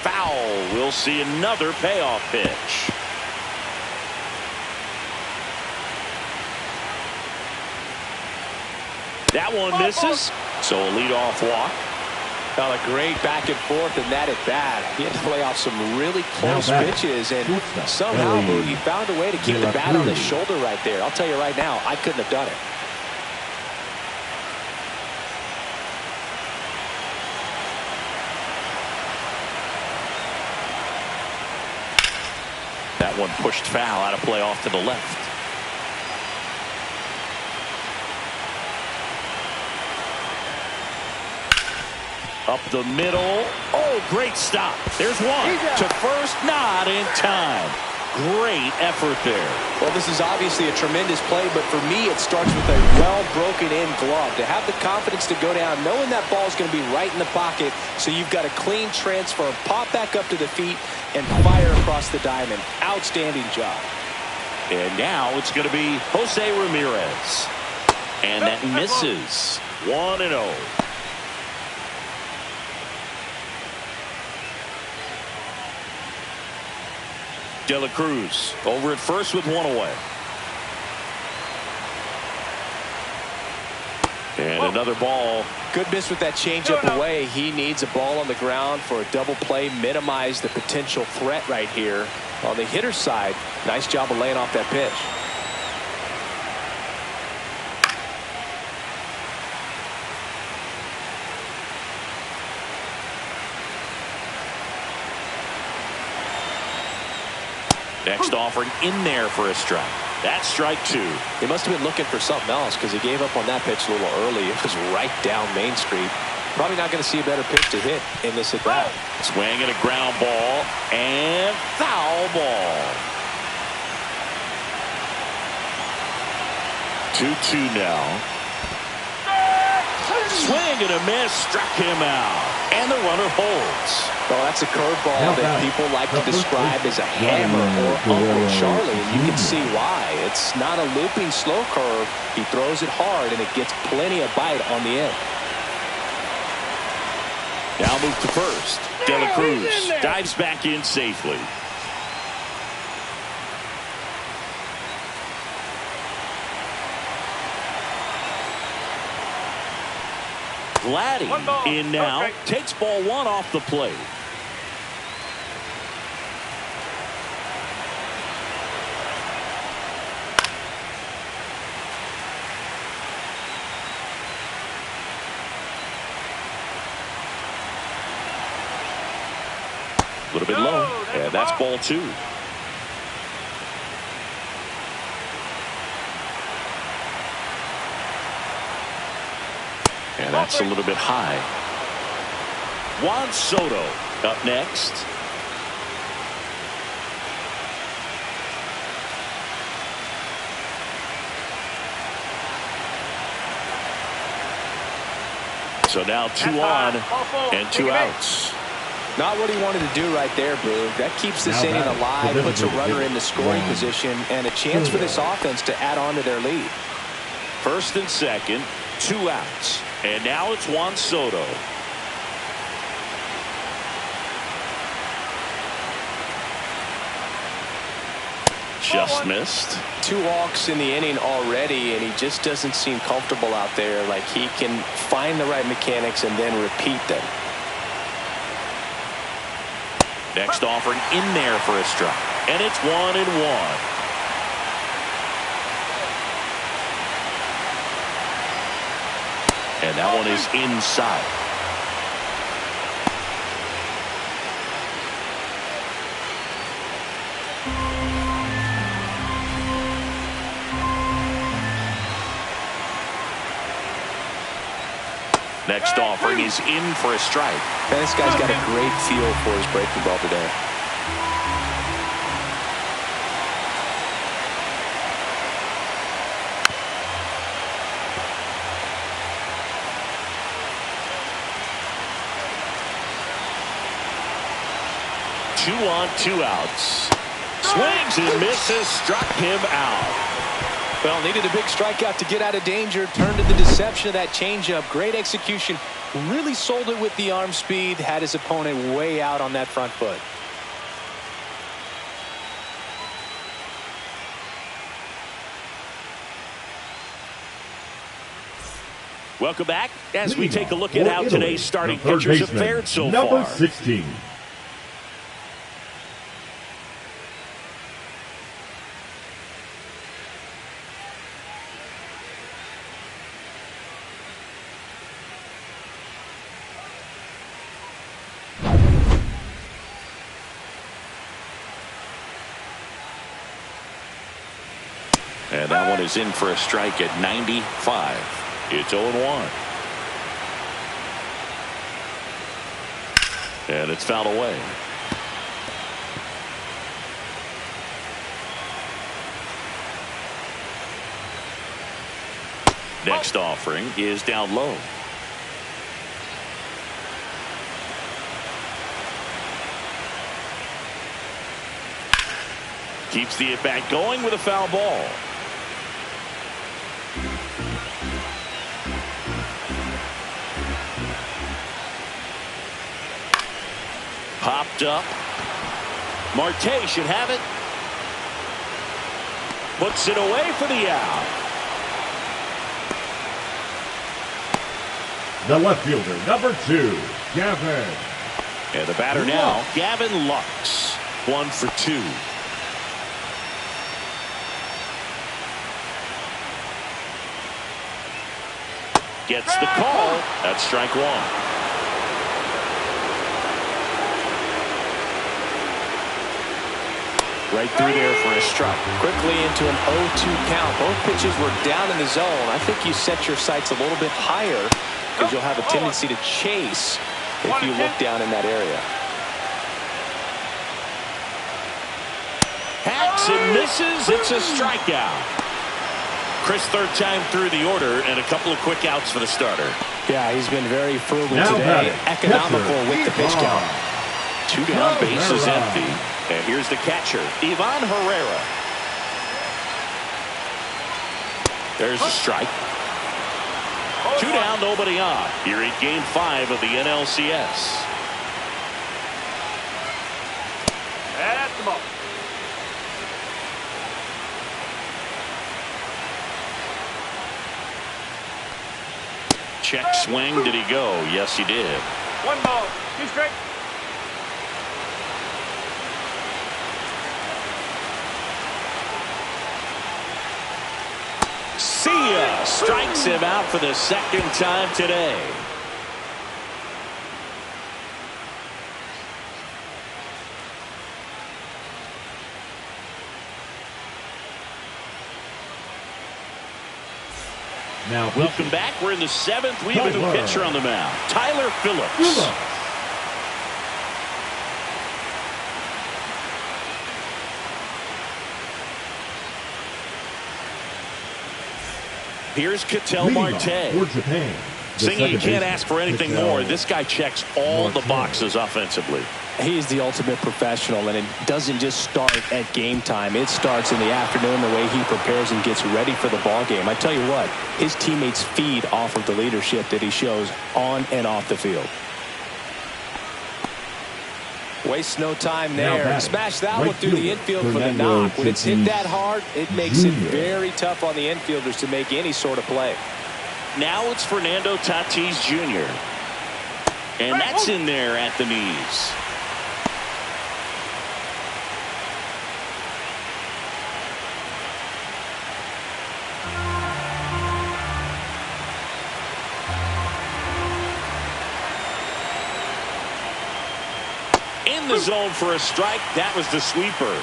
Speaker 1: Foul. We'll see another payoff pitch. That one misses, so a leadoff walk.
Speaker 2: Well, a great back and forth and that at bat. He had to lay off some really close pitches, and somehow he found a way to keep the bat on his shoulder right there. I'll tell you right now, I couldn't have done it.
Speaker 1: That one pushed foul, out of play off to the left. Up the middle. Oh, great stop. There's one. To first, not in time. Great effort there.
Speaker 2: Well, this is obviously a tremendous play, but for me, it starts with a well-broken-in glove. To have the confidence to go down, knowing that ball is going to be right in the pocket, so you've got a clean transfer, pop back up to the feet, and fire across the diamond. Outstanding job.
Speaker 1: And now it's going to be Jose Ramirez. And that misses. 1-0. De La Cruz over at first with one away. And another ball.
Speaker 2: Good miss with that changeup away. He needs a ball on the ground for a double play. Minimize the potential threat right here. On the hitter's side, nice job of laying off that pitch.
Speaker 1: Next offering in there for a strike. That's strike 2.
Speaker 2: He must have been looking for something else because he gave up on that pitch a little early. It was right down Main Street. Probably not going to see a better pitch to hit in this at bat.
Speaker 1: Swing and a ground ball and foul ball. 2-2 now. Swing and a miss, struck him out. And the runner holds.
Speaker 2: Well, that's a curveball that people like to describe as a hammer or Uncle Charlie, and you can see why. It's not a looping slow curve. He throws it hard, and it gets plenty of bite on the end.
Speaker 1: Now move to first. De La Cruz dives back in safely. Vladdy in now. Takes ball one off the plate. A little bit low, and that's ball two. And that's a little bit high. Juan Soto up next. So now 2 on and 2 outs.
Speaker 2: Not what he wanted to do right there, Boog. That keeps this inning alive, puts a runner in the scoring position, and a chance for this offense to add on to their lead.
Speaker 1: First and second, 2 outs. And now it's Juan Soto. Just missed.
Speaker 2: 2 walks in the inning already, and he just doesn't seem comfortable out there. Like he can find the right mechanics and then repeat them.
Speaker 1: Next offering in there for a strike. And it's 1-1. And that one is inside. Next offering is in for a strike.
Speaker 2: Man, this guy's got a great feel for his breaking ball today.
Speaker 1: Two on, 2 outs. Swings and misses, struck him out.
Speaker 2: Well, needed a big strikeout to get out of danger. Turned to the deception of that changeup. Great execution. Really sold it with the arm speed. Had his opponent way out on that front foot.
Speaker 1: Welcome back as we take a look at how today's starting pitchers have fared so far.
Speaker 3: Number 16.
Speaker 1: And that one is in for a strike at 95. It's 0-1. And it's fouled away. Next offering is down low. Keeps the at-bat going with a foul ball. Popped up. Marte should have it. Puts it away for the out.
Speaker 3: The left fielder, number 2, Gavin.
Speaker 1: And the batter now, Gavin Lux. 1 for 2. Gets the call. That's strike 1.
Speaker 2: Right through there for a strike. Quickly into an 0-2 count. Both pitches were down in the zone. I think you set your sights a little bit higher because you'll have a tendency to chase if you look down in that area.
Speaker 1: Hacks and misses. It's a strikeout. Chris, third time through the order and a couple of quick outs for the starter.
Speaker 2: Yeah, he's been very frugal
Speaker 3: Now
Speaker 2: today,
Speaker 3: batting,
Speaker 2: economical
Speaker 3: catcher,
Speaker 2: with the pitch count.
Speaker 1: Two down, base is
Speaker 3: Herrera.
Speaker 1: empty. And here's the catcher, Ivan Herrera. There's a strike. Two down, nobody on. Here in Game 5 of the NLCS.
Speaker 4: That's the ball.
Speaker 1: Check swing. Did he go? Yes, he did.
Speaker 4: 1 ball, 2 strikes.
Speaker 1: See ya. Strikes him out for the second time today.
Speaker 3: Now
Speaker 1: Welcome back. We're in the 7th. We have a new
Speaker 3: Tyler.
Speaker 1: pitcher on the mound. Tyler Phillips.
Speaker 3: Phillips.
Speaker 1: Here's Ketel
Speaker 3: Leading off
Speaker 1: Marte.
Speaker 3: for Japan. the
Speaker 1: Singing, you
Speaker 3: second
Speaker 1: can't
Speaker 3: baseman,
Speaker 1: ask for anything
Speaker 3: Ketel
Speaker 1: more. This guy checks all the
Speaker 3: Marte.
Speaker 1: boxes offensively.
Speaker 2: He's the ultimate professional, and it doesn't just start at game time. It starts in the afternoon, the way he prepares and gets ready for the ball game. I tell you what, his teammates feed off of the leadership that he shows on and off the field. Wastes no time
Speaker 3: Now
Speaker 2: there.
Speaker 3: batting,
Speaker 2: Smash that
Speaker 3: right
Speaker 2: one through the
Speaker 3: fielder,
Speaker 2: infield for the
Speaker 3: Fernando
Speaker 2: knock. When it's hit
Speaker 3: Tatis
Speaker 2: that hard, it makes it
Speaker 3: Jr.
Speaker 2: very tough on the infielders to make any sort of play.
Speaker 1: Now it's Fernando Tatis Jr. And that's in there at the knees. In the zone for a strike. That was the sweeper.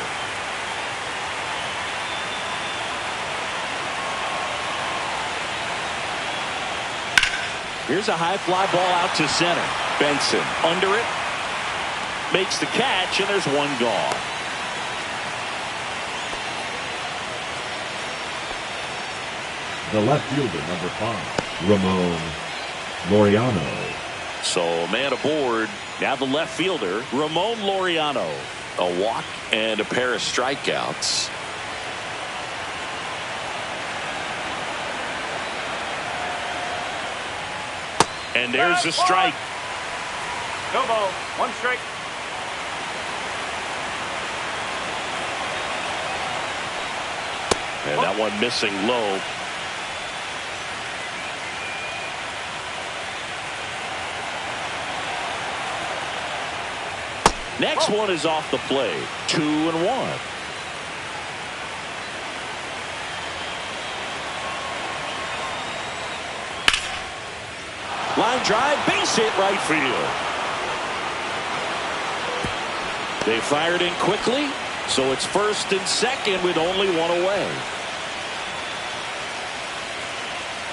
Speaker 1: Here's a high fly ball out to center. Benson under it. Makes the catch, and there's one gone.
Speaker 3: The left fielder, number 5, Ramon Laureano.
Speaker 1: So man aboard. Now the left fielder, Ramon Laureano. A walk and a pair of strikeouts. And there's a strike.
Speaker 4: No ball, 1 strike.
Speaker 1: And that one missing low. Next one is off the plate. 2-1. Line drive, base hit, right field. They fired in quickly, so it's first and second with only one away.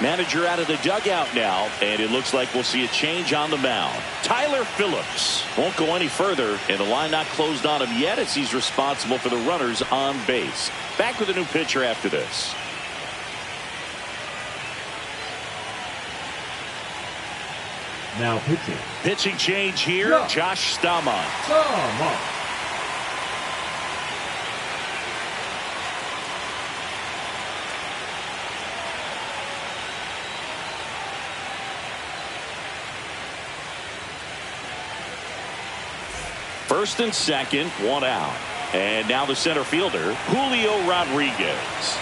Speaker 1: Manager out of the dugout now, and it looks like we'll see a change on the mound. Tyler Phillips won't go any further, and the line not closed on him yet as he's responsible for the runners on base. Back with a new pitcher after this.
Speaker 3: Now pitching.
Speaker 1: Pitching change here,
Speaker 3: Yeah.
Speaker 1: Josh Staumont.
Speaker 3: Staumont.
Speaker 1: First and second, one out. And now the center fielder, Julio Rodriguez.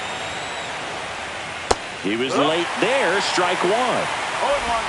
Speaker 1: He was late there, strike one.
Speaker 4: 0-1.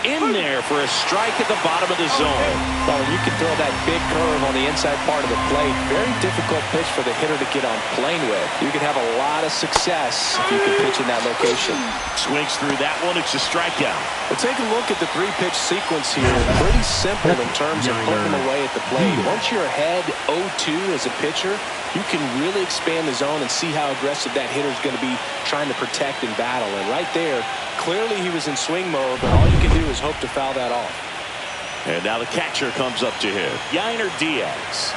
Speaker 1: In there for a strike at the bottom of the zone.
Speaker 2: Well, you can throw that big curve on the inside part of the plate. Very difficult pitch for the hitter to get on plane with. You can have a lot of success if you can pitch in that location.
Speaker 1: Swings through that one. It's a strikeout.
Speaker 2: Well, take a look at the 3-pitch sequence here. Pretty simple in terms of putting them away at the plate. Once you're ahead 0-2 as a pitcher, you can really expand the zone and see how aggressive that hitter is going to be trying to protect and battle. And right there, Clearly he was in swing mode, but all you can do is hope to foul that off.
Speaker 1: And now the catcher comes up to him, Yainer Diaz.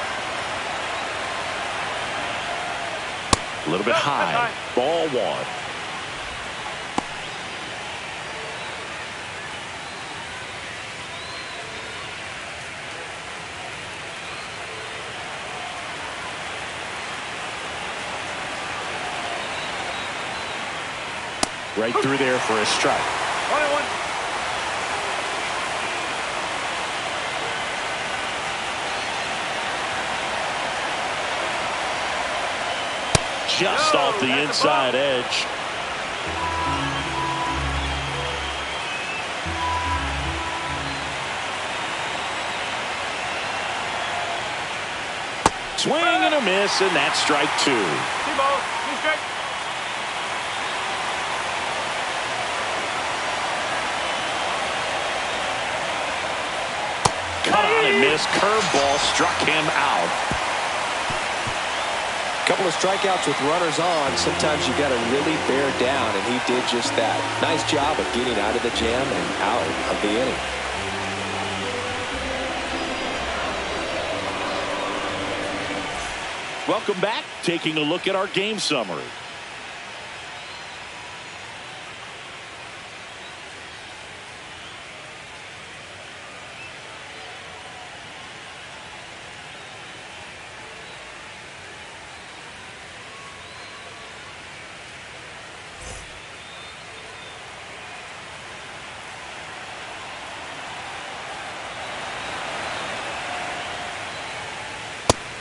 Speaker 1: A little bit high. Ball one. Right through there for a strike.
Speaker 4: 21.
Speaker 1: Just off the inside edge. Swing and a miss, and that's strike two.
Speaker 4: T-ball. Two strike.
Speaker 1: Cut on and miss. Curveball struck him out.
Speaker 2: Couple of strikeouts with runners on. Sometimes you got to really bear down, and he did just that. Nice job of getting out of the jam and out of the inning.
Speaker 1: Welcome back. Taking a look at our game summary.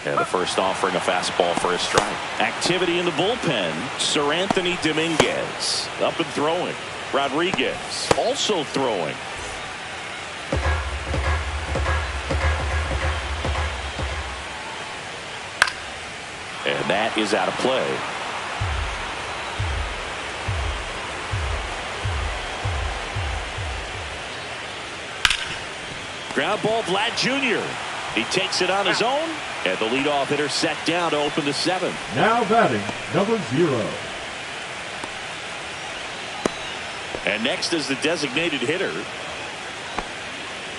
Speaker 1: And the first offering a fastball for a strike. Activity in the bullpen. Sir Anthony Dominguez up and throwing. Rodriguez also throwing. And that is out of play. Ground ball, Vlad Jr. He takes it on his own, and the leadoff hitter set down to open the seventh.
Speaker 3: Now batting, number 0.
Speaker 1: And next is the designated hitter.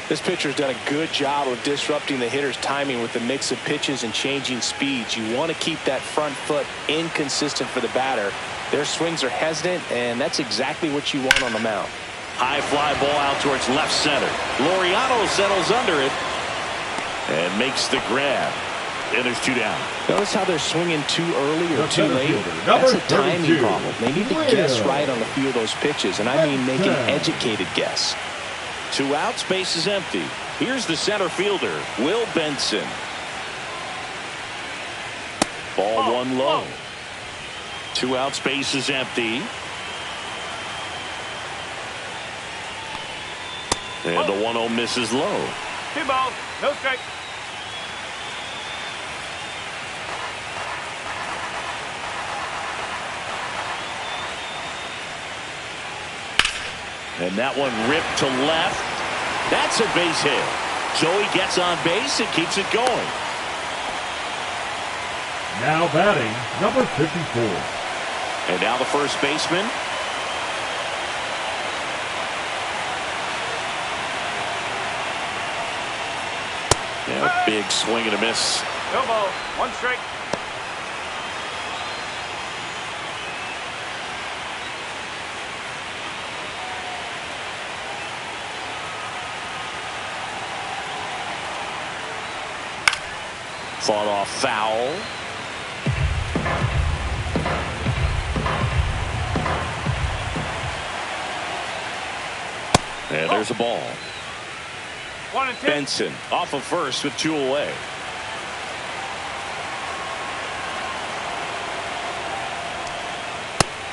Speaker 2: This pitcher's done a good job of disrupting the hitter's timing with the mix of pitches and changing speeds. You want to keep that front foot inconsistent for the batter. Their swings are hesitant, and that's exactly what you want on the mound.
Speaker 1: High fly ball out towards left center. Laureano settles under it and makes the grab. And there's two down.
Speaker 2: Notice how they're swinging too early or
Speaker 3: The
Speaker 2: too
Speaker 3: center
Speaker 2: late.
Speaker 3: fielder,
Speaker 2: That's a
Speaker 3: number
Speaker 2: timing
Speaker 3: 32.
Speaker 2: problem. They need to guess right on a few of those pitches, and I mean make an educated guess.
Speaker 1: 2 outs, base is empty. Here's the center fielder, Will Benson. Ball one low. 2 outs, base is empty. And the 1-0 misses low.
Speaker 4: T-ball. No strike.
Speaker 1: And that one ripped to left. That's a base hit. Joey gets on base and keeps it going.
Speaker 3: Now batting, number 54.
Speaker 1: And now the first baseman. Yeah, big swing and a miss.
Speaker 4: No ball. 1 strike.
Speaker 1: Fought off foul. And there's a ball.
Speaker 4: 1 and 10.
Speaker 1: Benson off of first with 2 away.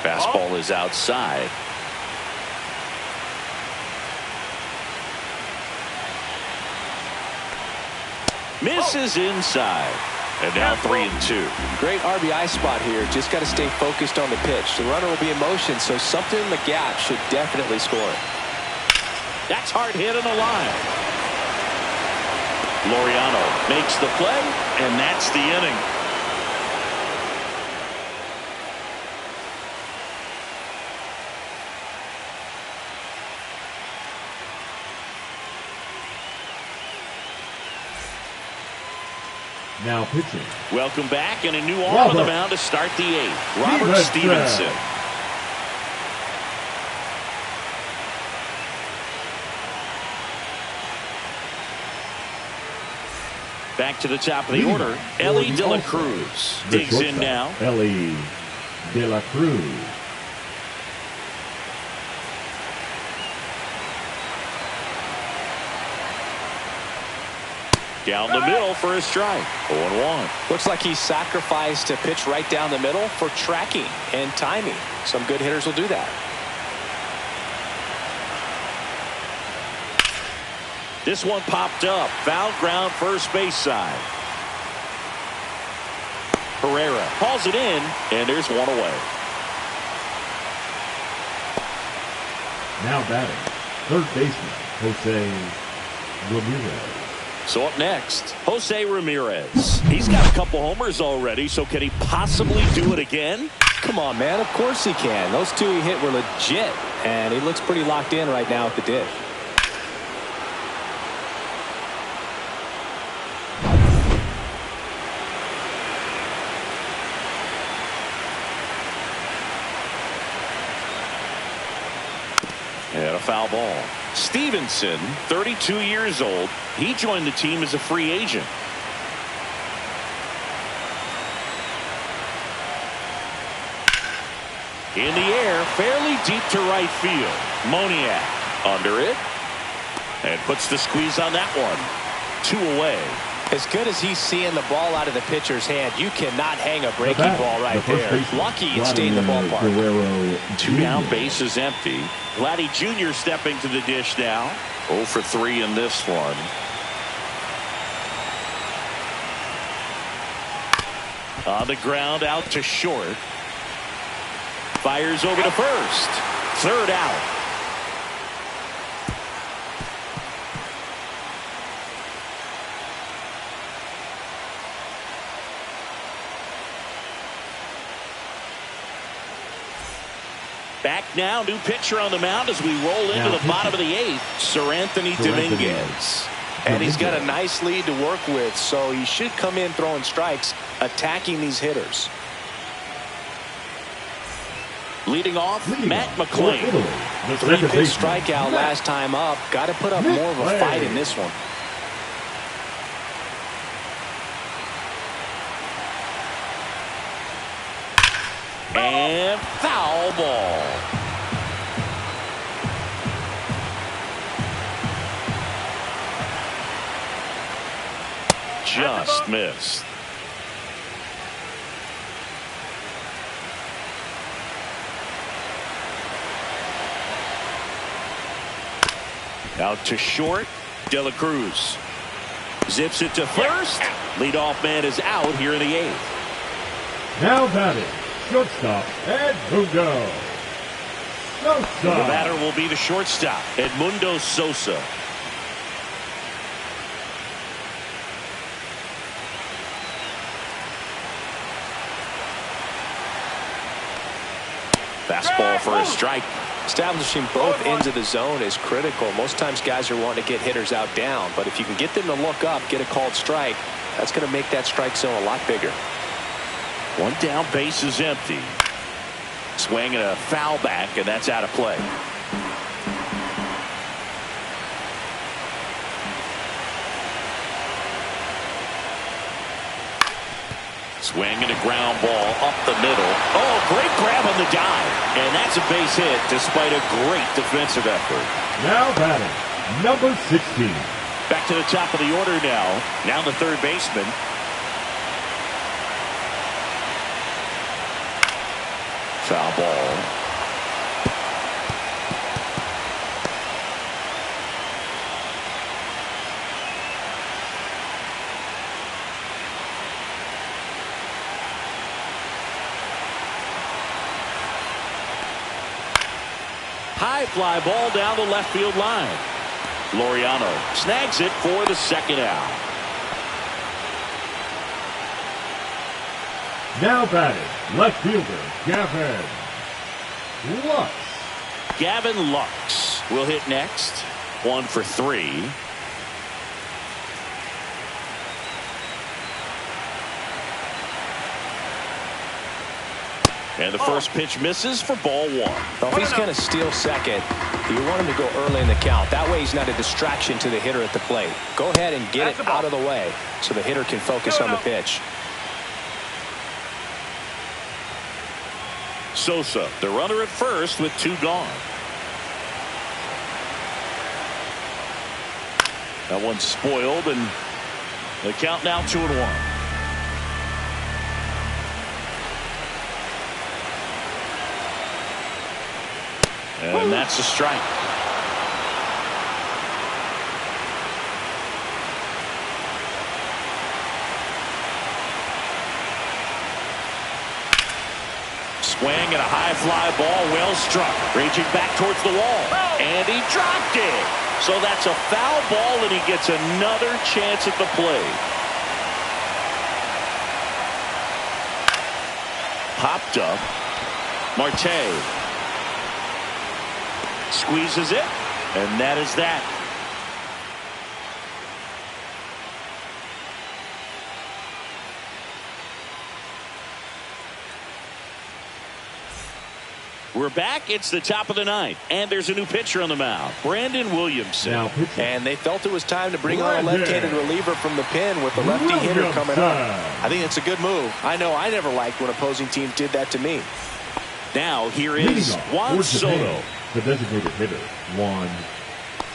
Speaker 1: Fastball is outside. Misses inside. And now 3 and 2.
Speaker 2: Great RBI spot here. Just got to stay focused on the pitch. The runner will be in motion, so something in the gap should definitely score it.
Speaker 1: That's hard hit on the line. Laureano makes the play, and that's the inning.
Speaker 3: Now pitching.
Speaker 1: Welcome back, and a new arm on the mound to start the 8th. Robert Stevenson. Back to the top of the order, Elly De La Cruz digs in now.
Speaker 3: Elly De La Cruz.
Speaker 1: Down the middle for a strike. 0-1.
Speaker 2: Looks like he sacrificed a pitch right down the middle for tracking and timing. Some good hitters will do that.
Speaker 1: This one popped up. Foul ground first base side. Herrera hauls it in, and there's one away.
Speaker 3: Now batting, third baseman, Jose Ramirez.
Speaker 1: So up next, Jose Ramirez. He's got a couple homers already, so can he possibly do it again?
Speaker 2: Come on, man. Of course he can. Those two he hit were legit, and he looks pretty locked in right now at the dish.
Speaker 1: And a foul ball. Stevenson, 32 years old. He joined the team as a free agent. In the air, fairly deep to right field. Moniak under it. And puts the squeeze on that one. 2 away.
Speaker 2: As good as he's seeing the ball out of the pitcher's hand, you cannot hang a breaking ball right there. Lucky it stayed in the ballpark.
Speaker 1: 2 down, bases empty. Vladdy Jr. stepping to the dish now. 0 for 3 in this one. On the ground, out to short. Fires over to first. Third out. Back now, new pitcher on the mound as we roll into the bottom of the 8th. Seranthony Dominguez.
Speaker 2: And he's got a nice lead to work with, so he should come in throwing strikes, attacking these hitters.
Speaker 1: Leading off, Matt McLain.
Speaker 2: 3-pitch strikeout last time up. Got to put up more of a fight in this one.
Speaker 1: And foul ball. Just missed. Out to short. De La Cruz zips it to first. Leadoff man is out here in the 8th.
Speaker 3: Now batting, shortstop Edmundo Sosa.
Speaker 1: The batter will be the shortstop, Edmundo Sosa. Fastball for a strike.
Speaker 2: Establishing both ends of the zone is critical. Most times guys are wanting to get hitters out down, but if you can get them to look up, get a called strike, that's going to make that strike zone a lot bigger.
Speaker 1: 1 down, base is empty. Swing and a foul back, and that's out of play. Swing and a ground ball up the middle. Oh, great grab on the dive. And that's a base hit despite a great defensive effort.
Speaker 3: Now batting, number 16.
Speaker 1: Back to the top of the order now. Now the third baseman. Foul ball. High fly ball down the left field line. Laureano snags it for the second out.
Speaker 3: Now batting, left fielder Gavin Lux.
Speaker 1: Gavin Lux will hit next. 1 for 3. And the first pitch misses for ball one.
Speaker 2: Well, if he's going to steal second, you want him to go early in the count. That way he's not a distraction to the hitter at the plate. Go ahead and get it out of the way so the hitter can focus on the pitch.
Speaker 1: Sosa, the runner at first with two gone. That one's spoiled, and the count now 2-1. And that's a strike. Swing and a high fly ball, well struck. Raging back towards the wall. And he dropped it. So that's a foul ball, and he gets another chance at the plate. Popped up. Marte squeezes it, and that is that. We're back. It's the top of the ninth, and there's a new pitcher on the mound, Brandon Williamson.
Speaker 2: And they felt it was time to bring on a left-handed reliever from the pen with the lefty hitter coming up. I think it's a good move. I know I never liked when opposing teams did that to me.
Speaker 1: Now here is Juan Soto.
Speaker 3: The designated hitter, Juan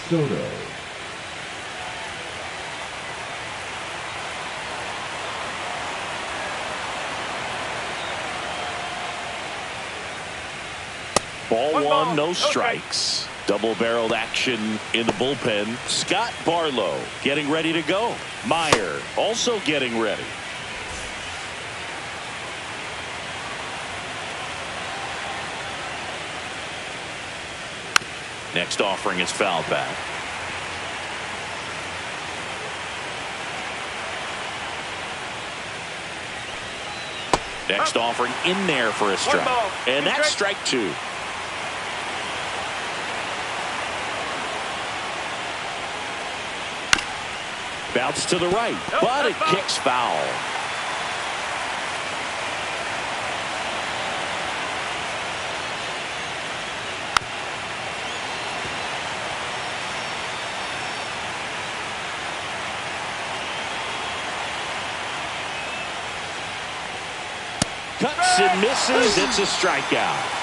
Speaker 3: Soto.
Speaker 1: Ball one, no strikes. Double-barreled action in the bullpen. Scott Barlow getting ready to go. Meyer also getting ready. Next offering is fouled back. Next offering in there for a strike. And that's strike two. Bounce to the right, but it kicks foul. Cuts and misses. It's a strikeout.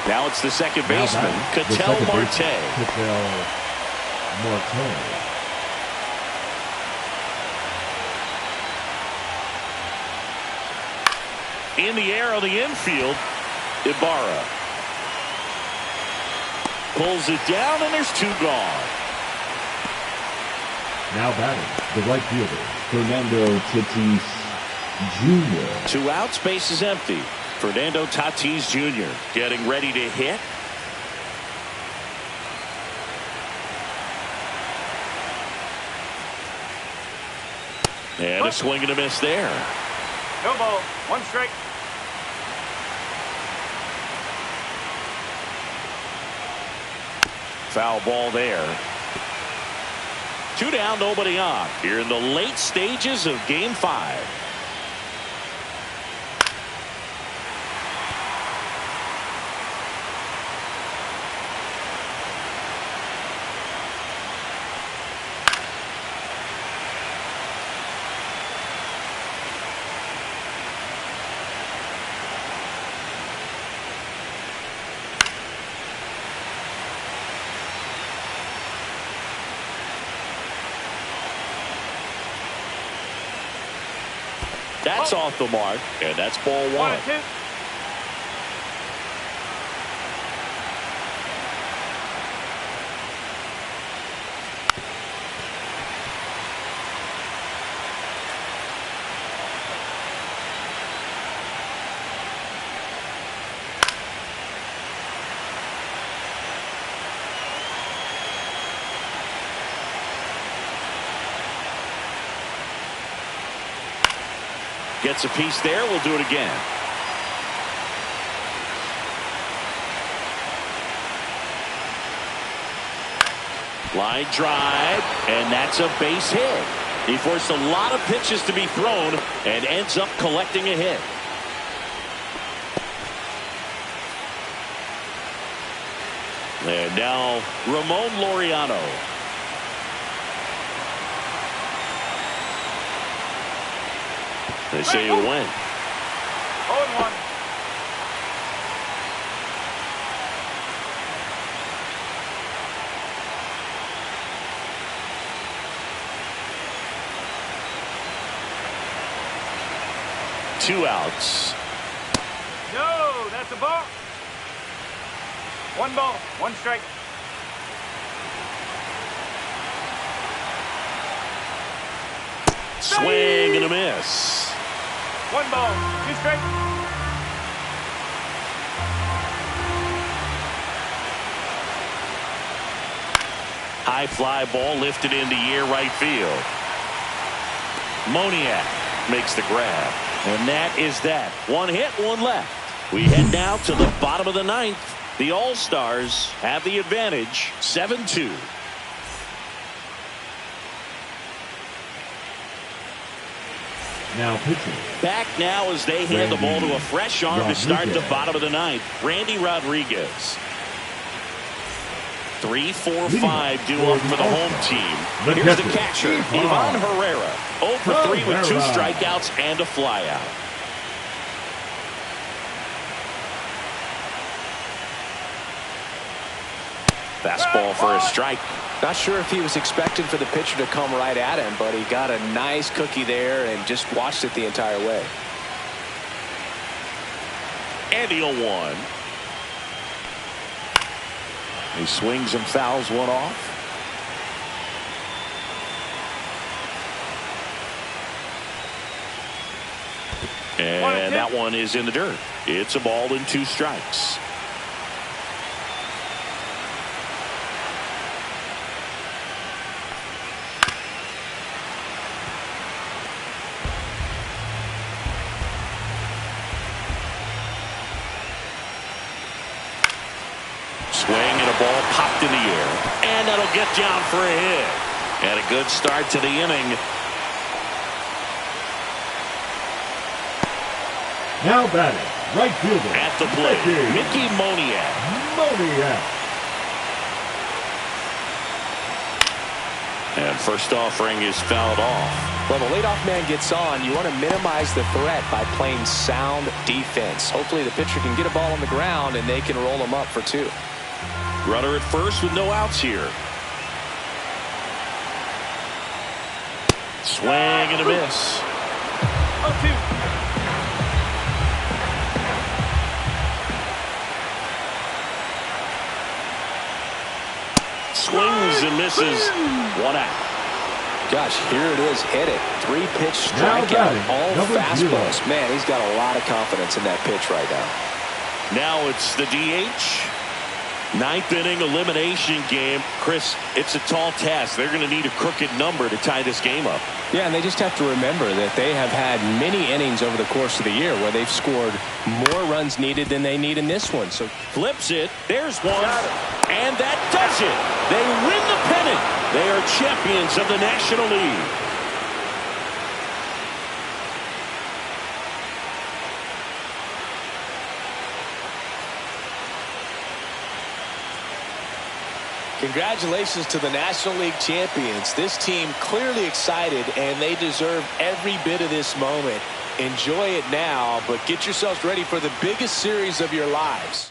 Speaker 1: Now it's the second baseman, Ketel Marte.
Speaker 3: Ketel Marte.
Speaker 1: In the air on the infield, Ibarra pulls it down, and there's two gone.
Speaker 3: Now batting, the right fielder, Fernando Tatis Jr.
Speaker 1: Two outs, base is empty. Fernando Tatis Jr. getting ready to hit. And a swing and a miss there.
Speaker 4: No ball. One strike.
Speaker 1: Foul ball there. Two down, nobody on. Here in the late stages of Game 5. That's off the mark, and that's ball one.
Speaker 4: 1-2.
Speaker 1: Gets a piece there. We'll do it again. Line drive, and that's a base hit. He forced a lot of pitches to be thrown and ends up collecting a hit. And now Ramon Laureano. They say you win.
Speaker 4: 0-1.
Speaker 1: Two outs.
Speaker 4: No, that's a ball. 1 ball, 1 strike.
Speaker 1: Swing and a miss.
Speaker 4: 1 ball, 2 strike.
Speaker 1: High fly ball lifted into air right field. Moniak makes the grab. And that is that. 1 hit, 1 left. We head now to the bottom of the 9th. The All-Stars have the advantage, 7-2.
Speaker 3: Now pitching.
Speaker 1: Back now as they hand the ball to a fresh arm to start the bottom of the 9th. Randy Rodriguez. 3-4-5 due up for the home team. Here's the catcher, Ivan Herrera. 0 for 3 with 2 strikeouts and a flyout. Fastball for a strike.
Speaker 2: Not sure if he was expecting for the pitcher to come right at him, but he got a nice cookie there and just watched it the entire way.
Speaker 1: And the 0-1. He swings and fouls one off. And that one is in the dirt. It's a ball and 2 strikes. Swing and a ball popped in the air. And that'll get down for a hit. And a good start to the inning.
Speaker 3: Now batting, right fielder.
Speaker 1: At the plate, Mickey Moniak. And first offering is fouled off.
Speaker 2: Well, the leadoff man gets on. You want to minimize the threat by playing sound defense. Hopefully the pitcher can get a ball on the ground and they can roll him up for 2.
Speaker 1: Runner at first with no outs here. Swing and a miss.
Speaker 4: 0-2.
Speaker 1: Swings and misses. 1 out.
Speaker 2: Gosh, here it is. Hit it. 3-pitch strikeout. All fastballs. Man, he's got a lot of confidence in that pitch right now.
Speaker 1: Now it's the DH. 9th inning elimination game. Chris, it's a tall task. They're going to need a crooked number to tie this game up.
Speaker 2: Yeah, and they just have to remember that they have had many innings over the course of the year where they've scored more runs needed than they need in this one. So
Speaker 1: flips it. There's one. And that does it. They win the pennant. They are champions of the National League.
Speaker 2: Congratulations to the National League champions. This team clearly excited, and they deserve every bit of this moment. Enjoy it now, but get yourselves ready for the biggest series of your lives.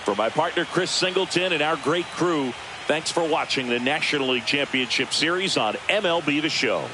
Speaker 1: For my partner Chris Singleton and our great crew, thanks for watching the National League Championship Series on MLB The Show.